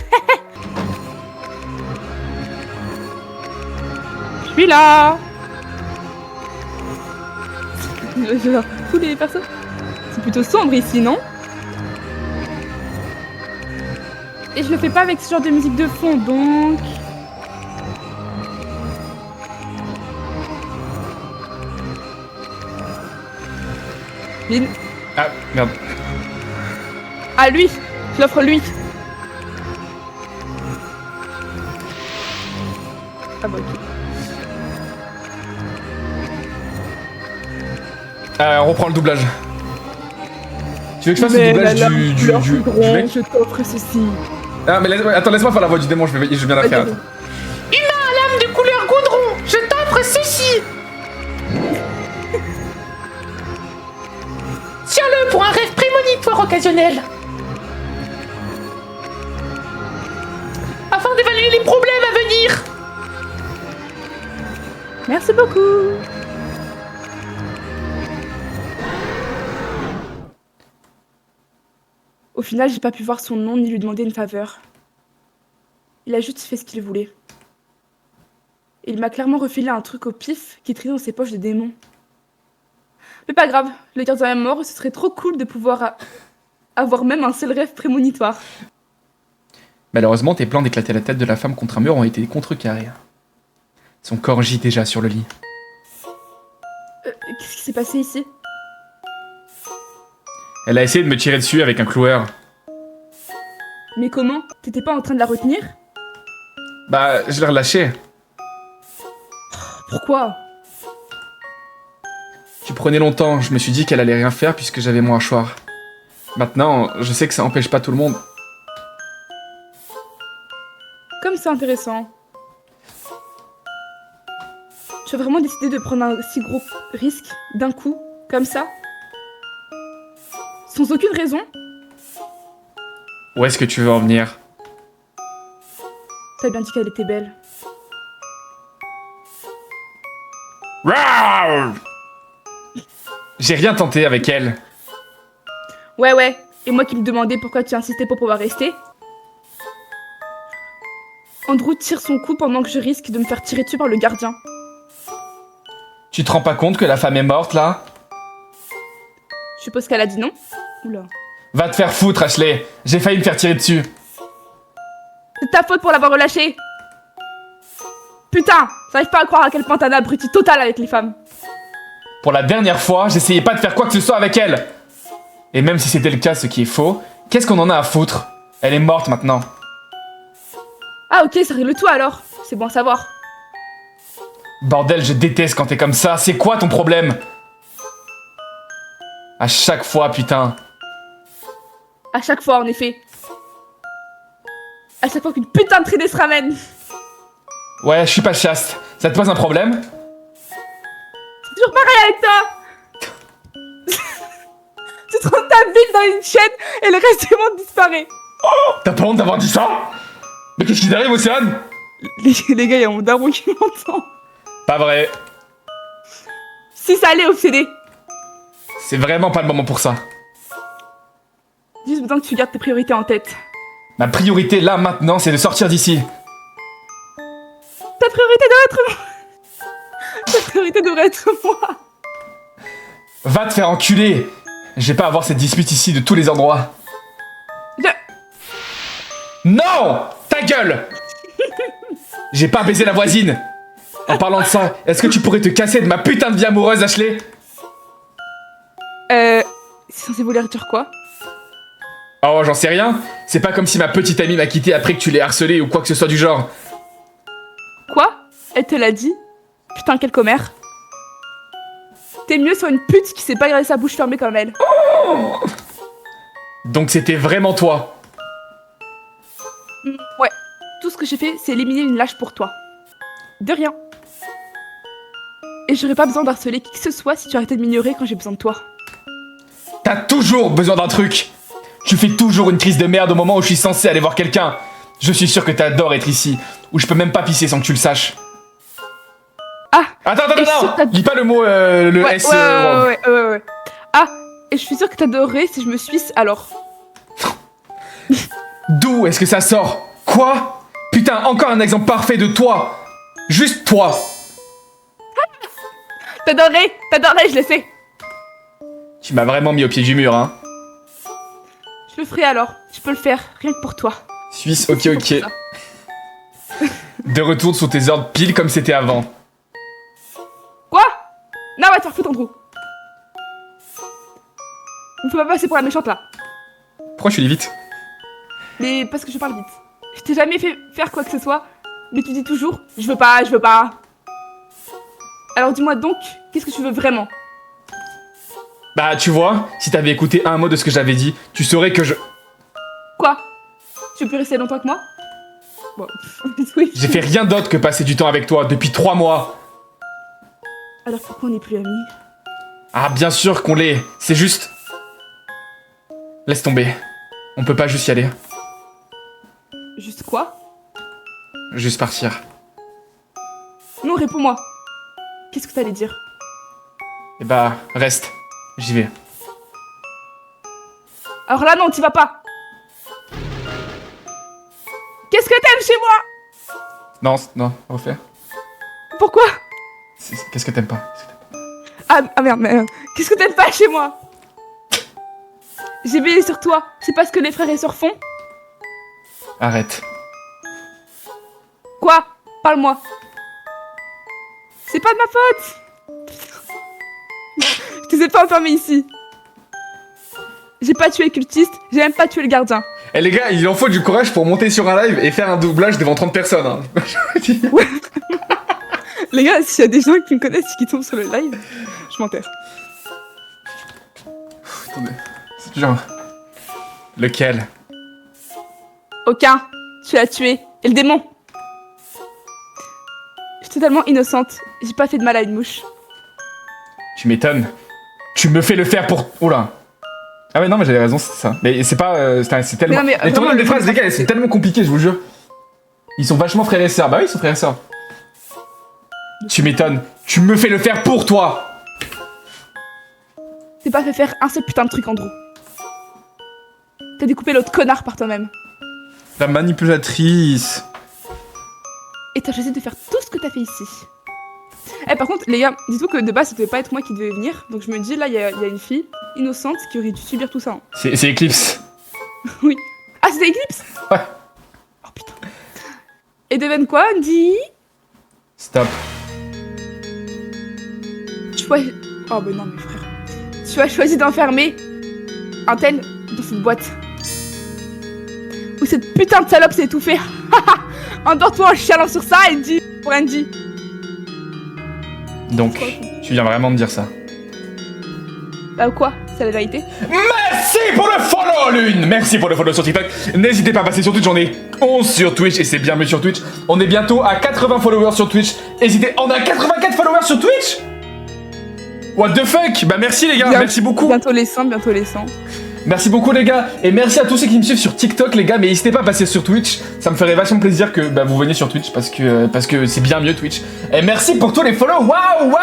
Je suis là. Tous les personnes. C'est plutôt sombre ici, non? Et je le fais pas avec ce genre de musique de fond, donc... Lynn. Ah, merde. Ah, lui. Je l'offre lui. Ah bah ok. On reprend le doublage. Tu veux que je fasse le doublage du mec? Je t'offre ceci. Ah mais attends, laisse-moi faire la voix du démon, je viens la faire. Attends. Humain à l'âme de couleur goudron, je t'offre ceci. Tiens-le pour un rêve prémonitoire occasionnel. Afin d'évaluer les problèmes à venir. Merci beaucoup. Au final, j'ai pas pu voir son nom ni lui demander une faveur. Il a juste fait ce qu'il voulait. Et il m'a clairement refilé un truc au pif qui traînait dans ses poches de démon. Mais pas grave, le gardien est mort et ce serait trop cool de pouvoir avoir même un seul rêve prémonitoire. Malheureusement, tes plans d'éclater la tête de la femme contre un mur ont été contrecarrés. Son corps gît déjà sur le lit. Qu'est-ce qui s'est passé ici? Elle a essayé de me tirer dessus avec un cloueur. Mais comment? T'étais pas en train de la retenir? Bah, je l'ai relâchée. Pourquoi? Tu prenais longtemps, je me suis dit qu'elle allait rien faire puisque j'avais mon hachoir. Maintenant, je sais que ça empêche pas tout le monde. Comme c'est intéressant. Tu as vraiment décidé de prendre un si gros risque d'un coup, comme ça? Sans aucune raison? Où est-ce que tu veux en venir? T'as bien dit qu'elle était belle. J'ai rien tenté avec elle. Ouais. Et moi qui me demandais pourquoi tu insistais pour pouvoir rester? Andrew tire son coup pendant que je risque de me faire tirer dessus par le gardien. Tu te rends pas compte que la femme est morte, là? Je suppose qu'elle a dit non? Oula. Va te faire foutre, Ashley. J'ai failli me faire tirer dessus. C'est ta faute pour l'avoir relâché. Putain, j'arrive pas à croire à quel point t'as un abruti total avec les femmes. Pour la dernière fois, j'essayais pas de faire quoi que ce soit avec elle. Et même si c'était le cas, ce qui est faux, qu'est-ce qu'on en a à foutre? Elle est morte maintenant. Ah ok, ça règle tout alors. C'est bon à savoir. Bordel, je déteste quand t'es comme ça. C'est quoi ton problème? À chaque fois, putain. À chaque fois, en effet. À chaque fois qu'une putain de traînée se ramène. Ouais, je suis pas chaste. Ça te pose un problème? toujours pareil avec toi. Tu trouves ta bite dans une chaîne et le reste du monde disparaît. T'as pas honte d'avoir dit ça? Mais qu'est-ce qui t'arrive, Océane? Les gars, il y a mon daron qui m'entend. Pas vrai. Si ça allait obsédé. C'est vraiment pas le moment pour ça. Juste besoin que tu gardes tes priorités en tête. Ma priorité là maintenant, c'est de sortir d'ici. Ta priorité devrait être moi. Ta priorité devrait être moi. Va te faire enculer. Je vais pas avoir cette dispute ici de tous les endroits. Non! Ta gueule! J'ai pas baisé la voisine. En parlant de ça, est-ce que tu pourrais te casser de ma putain de vie amoureuse, Ashley? C'est censé vouloir dire quoi? Oh, j'en sais rien. C'est pas comme si ma petite amie m'a quitté après que tu l'aies harcelée ou quoi que ce soit du genre. Quoi? Elle te l'a dit? Putain, quelle commère. T'es mieux sur une pute qui sait pas garder sa bouche fermée comme elle. Donc c'était vraiment toi. Ouais, tout ce que j'ai fait, c'est éliminer une lâche pour toi. De rien. Et j'aurais pas besoin d'harceler qui que ce soit si tu arrêtais de m'ignorer quand j'ai besoin de toi. T'as toujours besoin d'un truc. Tu fais toujours une crise de merde au moment où je suis censé aller voir quelqu'un. Je suis sûr que t'adores être ici, où je peux même pas pisser sans que tu le saches. Ah! Attends, et sur ta- dis pas le mot, le Ouais, S. ouais. Ah! Et je suis sûre que t'adorerais si je me suisse alors. D'où est-ce que ça sort? Quoi? Putain, encore un exemple parfait de toi. Juste toi. T'adorerais, je le sais. Tu m'as vraiment mis au pied du mur, hein. Je le ferai alors. Je peux le faire, rien que pour toi. Suisse, ok. Pour ça. De retour sous tes ordres pile comme c'était avant. Quoi? Non, va te faire foutre, Andrew. On peut pas passer pour la méchante là. Pourquoi tu lis vite? Mais parce que je parle vite. Je t'ai jamais fait faire quoi que ce soit, mais tu dis toujours je veux pas. Alors dis-moi donc, qu'est-ce que tu veux vraiment? Bah, tu vois, si t'avais écouté un mot de ce que j'avais dit, tu saurais que je... Quoi? Tu veux plus rester longtemps que moi? Bon, oui. J'ai fait rien d'autre que passer du temps avec toi depuis 3 mois. Alors pourquoi on n'est plus amis? Ah, bien sûr qu'on l'est. C'est juste... Laisse tomber. On peut pas juste y aller. Juste quoi? Juste partir. Non, réponds-moi. Qu'est-ce que t'allais dire? Et bah, reste. J'y vais. Alors là, non, t'y vas pas. Qu'est-ce que t'aimes chez moi? Non, refais. Pourquoi? Qu'est-ce que t'aimes pas? Ah merde. Qu'est-ce que t'aimes pas chez moi? J'ai veillé sur toi. C'est pas ce que les frères et sœurs font? Arrête. Quoi? Parle-moi. C'est pas de ma faute. Je te ai pas enfermé ici. J'ai pas tué le cultiste, j'ai même pas tué le gardien. Eh les gars, il en faut du courage pour monter sur un live et faire un doublage devant 30 personnes. Hein. Les gars, s'il y a des gens qui me connaissent et qui tombent sur le live, je m'enterre. Attendez. C'est genre... Lequel? Aucun. Tu l'as tué. Et le démon. Je suis totalement innocente. J'ai pas fait de mal à une mouche. Tu m'étonnes. Tu me fais le faire pour... Oula. Ah ouais, non, mais j'avais raison, c'est ça. Mais c'est pas... c'est tellement... Mais non, mais les tournures vraiment, des phrases, les gars, c'est tellement compliqué, je vous jure. Ils sont vachement frères et sœurs. Bah oui, ils sont frères et sœurs. Tu m'étonnes. Tu me fais le faire pour toi. T'es pas fait faire un seul putain de truc, Andrew. T'as découpé l'autre connard par toi-même. La manipulatrice. Et t'as choisi de faire tout ce que t'as fait ici. Eh, par contre, les gars, dites-vous que de base, ça devait pas être moi qui devais venir. Donc je me dis, là, il y a une fille innocente qui aurait dû subir tout ça. Hein. C'est Eclipse. Oui. Ah, c'était Eclipse? Ouais. Oh putain. Et devine quoi, Andy? Stop. Oh, mais non, mais frère. Tu as choisi d'enfermer un tel dans cette boîte. Où cette putain de salope s'est étouffée. Endors-toi en chialant sur ça, Andy. Pour Andy. Donc, tu viens vraiment de dire ça. Bah, quoi? C'est la vérité? Merci pour le follow, Lune. Merci pour le follow sur TikTok. N'hésitez pas à passer sur Twitch, j'en ai 11 sur Twitch et c'est bien mieux sur Twitch. On est bientôt à 80 followers sur Twitch. Hésitez, on a 84 followers sur Twitch. What the fuck? Bah merci les gars, merci beaucoup. Bientôt les 100, bientôt les 100. Merci beaucoup les gars, et merci à tous ceux qui me suivent sur TikTok les gars, mais n'hésitez pas à passer sur Twitch, ça me ferait vachement plaisir que bah, vous veniez sur Twitch parce que c'est bien mieux Twitch. Et merci pour tous les follow, waouh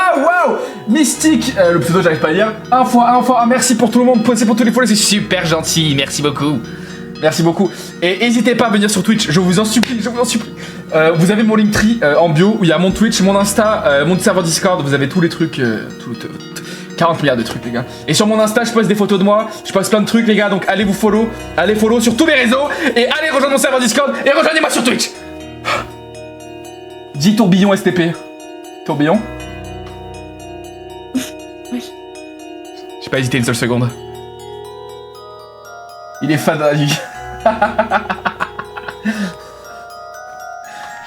Mystique, le pseudo j'arrive pas à lire, un fois, merci pour tout le monde, c'est pour tous les follow, c'est super gentil, merci beaucoup. Merci beaucoup. Et n'hésitez pas à venir sur Twitch, je vous en supplie. Vous avez mon Linktree en bio où il y a mon Twitch, mon Insta, mon serveur Discord, vous avez tous les trucs, 40 milliards de trucs les gars. Et sur mon Insta, je poste des photos de moi, je poste plein de trucs les gars, donc allez vous follow, allez follow sur tous mes réseaux et allez rejoindre mon serveur Discord et rejoignez-moi sur Twitch. Dis tourbillon STP. Tourbillon? Oui. J'ai pas hésité une seule seconde. Il est fada lui. Pas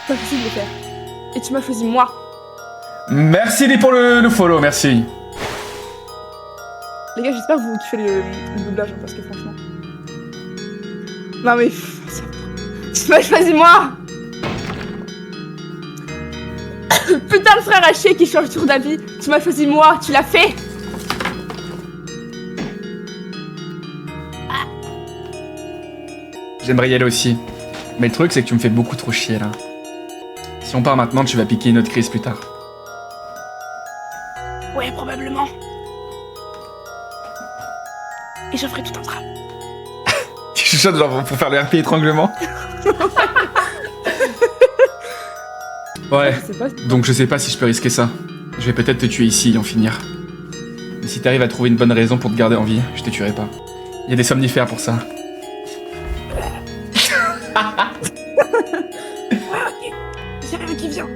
facile de le faire. Et tu m'as choisi moi. Merci les pour le follow, merci. Les gars, j'espère que vous kiffez le doublage, hein, parce que franchement... Non mais... Tu m'as choisi moi. Putain de frère à chier qui change toujours d'avis. Tu m'as choisi moi, tu l'as fait. J'aimerais y aller aussi. Mais le truc, c'est que tu me fais beaucoup trop chier là. Si on part maintenant, tu vas piquer une autre crise plus tard. Ouais, probablement. Et je ferai tout un drame. Tu chuchotes genre pour faire le RP étranglement. Ouais, Je sais pas. donc je sais pas si je peux risquer ça. Je vais peut-être te tuer ici et en finir. Mais si t'arrives à trouver une bonne raison pour te garder en vie, je te tuerai pas. Il y a des somnifères pour ça. J'ai rêvé qui vient.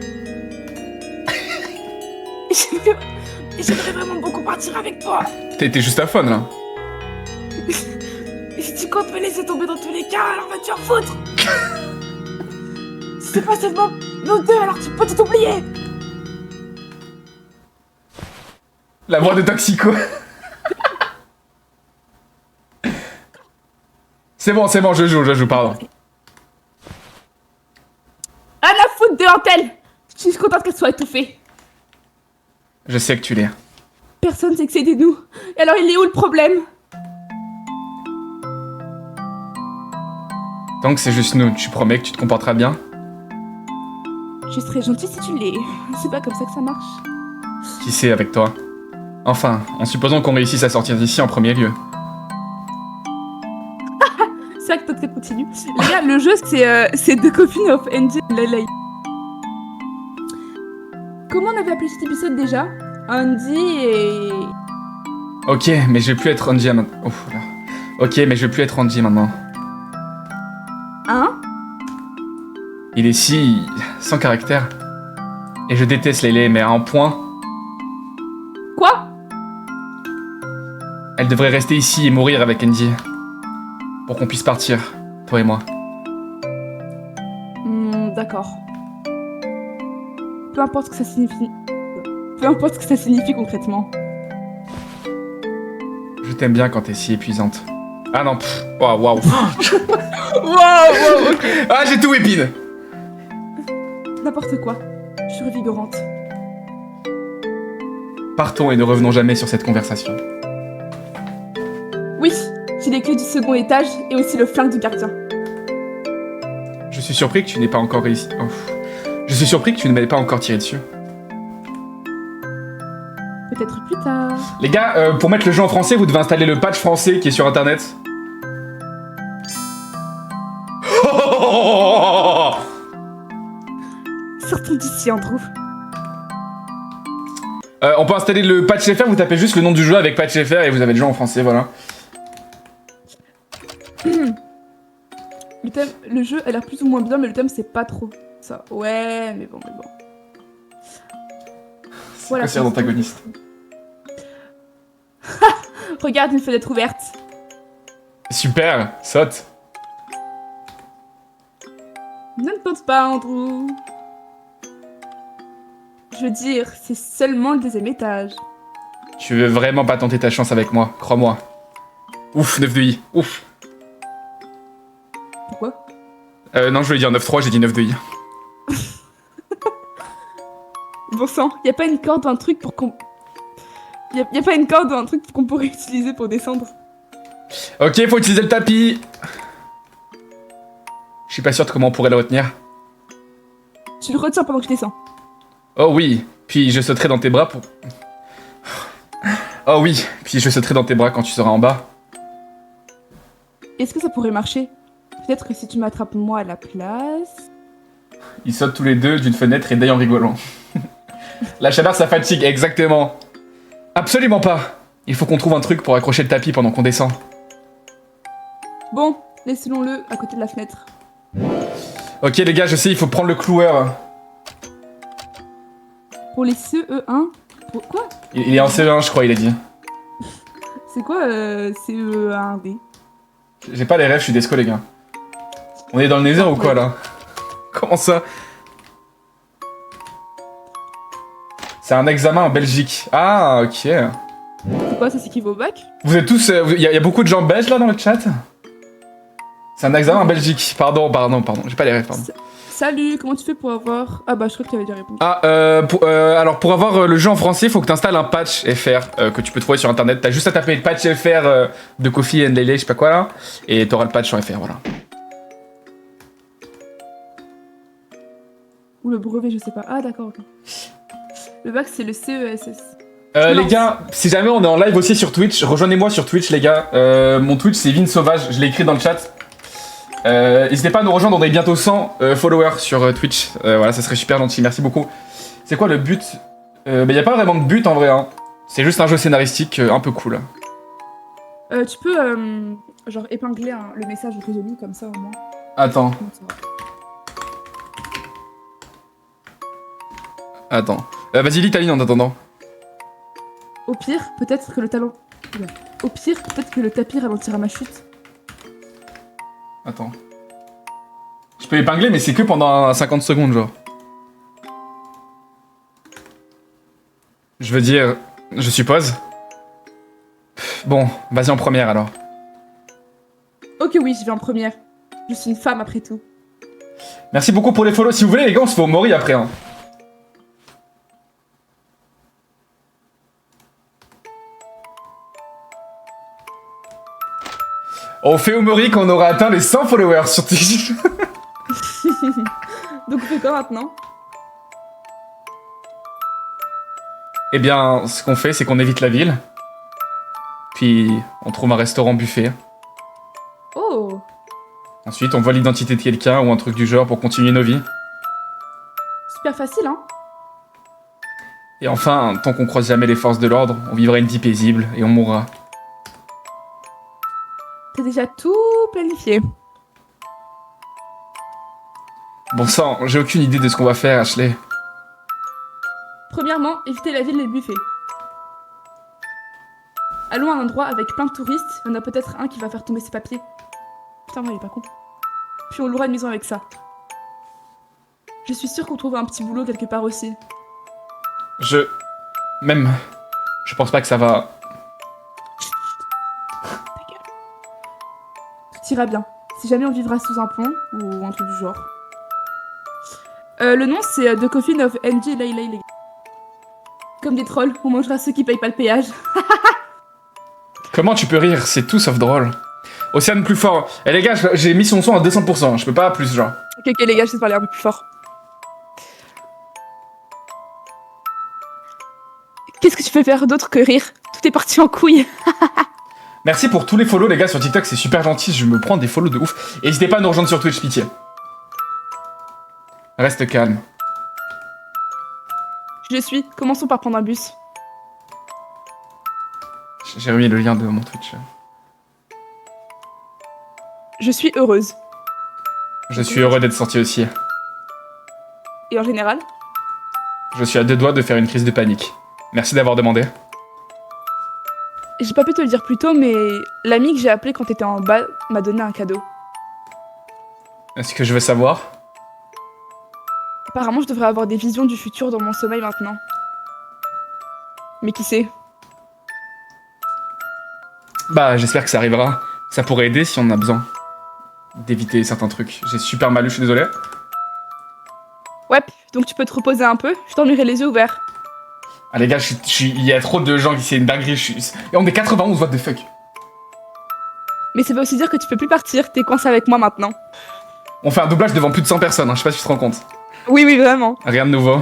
J'aimerais vraiment beaucoup partir avec toi. T'es juste à fun là. Et si tu comptes me laisser tomber dans tous les cas, alors va-tu en foutre. Si c'est pas seulement nous deux, alors tu peux tout oublier. La voix de Toxico. C'est bon, je joue, pardon. À la foutre de Antel. Je suis contente qu'elle soit étouffée. Je sais que tu l'es. Personne sait que c'était nous. Et alors il est où le problème? Tant que c'est juste nous, tu promets que tu te comporteras bien? Je serais gentille si tu l'es. C'est pas comme ça que ça marche. Qui sait avec toi? Enfin, en supposant qu'on réussisse à sortir d'ici en premier lieu. C'est vrai que toi, continue. Les gars, le jeu, c'est The Coffin of Andy et Lele. Comment on avait appelé cet épisode déjà? Andy et... Ok, mais je vais plus être Angie maintenant. Ouf, là. Ok, mais je vais plus être Angie maintenant. Hein? Il est si... sans caractère. Et je déteste Lele, mais à un point. Quoi? Elle devrait rester ici et mourir avec Andy. Pour qu'on puisse partir, toi et moi. D'accord. Peu importe ce que ça signifie. Peu importe ce que ça signifie concrètement. Je t'aime bien quand t'es si épuisante. Ah non, pff, waouh, waouh. Wow, ok. Ah, j'ai tout épine. N'importe quoi. Je suis revigorante. Partons et ne revenons jamais sur cette conversation. Oui, j'ai les clés du second étage et aussi le flingue du gardien. Je suis surpris que tu n'aies pas encore réussi. Oh. Je suis surpris que tu ne m'aies pas encore tiré dessus. Peut-être plus tard. Les gars, pour mettre le jeu en français, vous devez installer le patch français qui est sur internet. Sortons d'ici, Andrew. On peut installer le patch FR, vous tapez juste le nom du jeu avec patch FR et vous avez le jeu en français, voilà. Le jeu a l'air plus ou moins bien, mais le thème c'est pas trop ça. Ouais, mais bon. Voilà, c'est un antagoniste. Regarde une fenêtre ouverte. Super, saute. Ne me tente pas, Andrew. Je veux dire, c'est seulement le deuxième étage. Tu veux vraiment pas tenter ta chance avec moi, crois-moi. Ouf, 9 de I, ouf. Pourquoi? Non, je voulais dire 9-3, j'ai dit 9 de I. Bon sang, y a pas une corde ou un truc pour qu'on... Y a pas une corde ou un truc qu'on pourrait utiliser pour descendre? Ok, faut utiliser le tapis. Je suis pas sûr de comment on pourrait le retenir. Tu le retiens pendant que je descends. Oh oui, puis je sauterai dans tes bras pour... Oh oui, puis je sauterai dans tes bras quand tu seras en bas. Est-ce que ça pourrait marcher? Peut-être que si tu m'attrapes moi à la place... Ils sautent tous les deux d'une fenêtre et d'œil en rigolant. La chaleur, ça fatigue, exactement. Absolument pas. Il faut qu'on trouve un truc pour accrocher le tapis pendant qu'on descend. Bon, laissons-le à côté de la fenêtre. Ok les gars, je sais, il faut prendre le cloueur. Pour les CE1... Quoi? Il est en CE1, je crois, il a dit. C'est quoi CE1D? J'ai pas les rêves, je suis desco les gars. On est dans le Nether ou quoi là? Comment ça? C'est un examen en Belgique. Ah, ok. C'est quoi, ça s'équivaut au bac? Vous êtes tous... Il y a beaucoup de gens belges là dans le chat? C'est un examen en Belgique. Pardon. J'ai pas les rêves, pardon. Salut, comment tu fais pour avoir... Ah bah je crois que tu avais déjà répondu. Ah, alors pour avoir le jeu en français, faut que tu installes un patch FR que tu peux trouver sur internet. T'as juste à taper patch FR de Coffee and Lele, je sais pas quoi là, et t'auras le patch en FR, voilà. Ou le brevet, je sais pas. Ah d'accord, ok. Le bac c'est le CESS. Les gars, si jamais on est en live aussi sur Twitch, rejoignez-moi sur Twitch les gars. Mon Twitch c'est Vin Sauvage, je l'ai écrit dans le chat. N'hésitez pas à nous rejoindre, on est bientôt 100 followers sur Twitch. Voilà, ça serait super gentil, merci beaucoup. C'est quoi le but? Y a pas vraiment de but en vrai, hein. C'est juste un jeu scénaristique un peu cool. Tu peux genre épingler le message résolu comme ça au moins. Attends. Comme ça. Attends. Vas-y, l'Italie en attendant. Au pire, peut-être que le talent... Oula. Au pire, peut-être que le tapis ralentira ma chute. Attends. Je peux épingler, mais c'est que pendant 50 secondes, genre. Je veux dire, je suppose. Bon, vas-y en première alors. Ok, oui, je vais en première. Je suis une femme après tout. Merci beaucoup pour les follow. Si vous voulez, les gars, on se fait au Mori après. Hein. On fait au Mori quand on aura atteint les 100 followers sur Twitch. Donc on fait quoi maintenant? Eh bien, ce qu'on fait, c'est qu'on évite la ville. Puis, on trouve un restaurant buffet. Oh! Ensuite, on voit l'identité de quelqu'un ou un truc du genre pour continuer nos vies. Super facile, hein? Et enfin, tant qu'on croise jamais les forces de l'ordre, on vivra une vie paisible et on mourra. T'as déjà tout planifié. Bon sang, j'ai aucune idée de ce qu'on va faire, Ashley. Premièrement, éviter la ville et le buffet. Allons à un endroit avec plein de touristes, il y en a peut-être un qui va faire tomber ses papiers. Putain, moi il est pas con. Puis on louera une maison avec ça. Je suis sûre qu'on trouvera un petit boulot quelque part aussi. Je pense pas que ça va... Tout ira bien. Si jamais on vivra sous un pont, ou un truc du genre. Le nom c'est The Coffin of NG Laylay. Comme des trolls, on mangera ceux qui payent pas le péage. Comment tu peux rire? C'est tout sauf drôle. Océane plus fort. Eh les gars, j'ai mis son son à 200%, je peux pas plus genre. Ok, les gars, je vais parler un peu plus fort. Qu'est-ce que tu peux faire d'autre que rire? Tout est parti en couille. Merci pour tous les follow les gars sur TikTok, c'est super gentil, je me prends des follow de ouf. Et n'hésitez pas à nous rejoindre sur Twitch, pitié. Reste calme. Je suis. Commençons par prendre un bus. J'ai remis le lien de mon Twitch. Je suis heureuse. Je suis heureux d'être sorti aussi. Et en général? Je suis à deux doigts de faire une crise de panique. Merci d'avoir demandé. J'ai pas pu te le dire plus tôt, mais l'ami que j'ai appelé quand t'étais en bas m'a donné un cadeau. Est-ce que je veux savoir? Apparemment, je devrais avoir des visions du futur dans mon sommeil maintenant. Mais qui sait? Bah, j'espère que ça arrivera. Ça pourrait aider si on en a besoin. D'éviter certains trucs. J'ai super mal lu, je suis désolé. Ouais, donc tu peux te reposer un peu, je dormirai les yeux ouverts. Ah les gars, il y a trop de gens qui c'est une dinguerie. Et on est 91, what the fuck. Mais ça veut aussi dire que tu peux plus partir, t'es coincé avec moi maintenant. On fait un doublage devant plus de 100 personnes, hein, je sais pas si tu te rends compte. Oui, oui, vraiment. Rien de nouveau.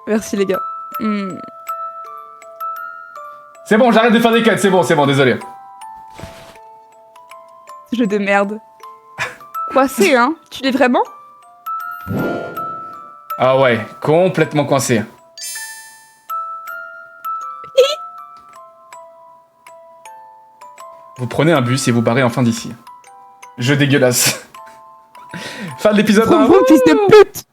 Merci les gars. C'est bon, j'arrête de faire des cuts, c'est bon, désolé. Jeu de merde. Coincé, hein? Tu l'es vraiment? Ah ouais, complètement coincé. Vous prenez un bus et vous barrez enfin d'ici. Jeu dégueulasse. Fin de l'épisode. Trop gros fils de pute!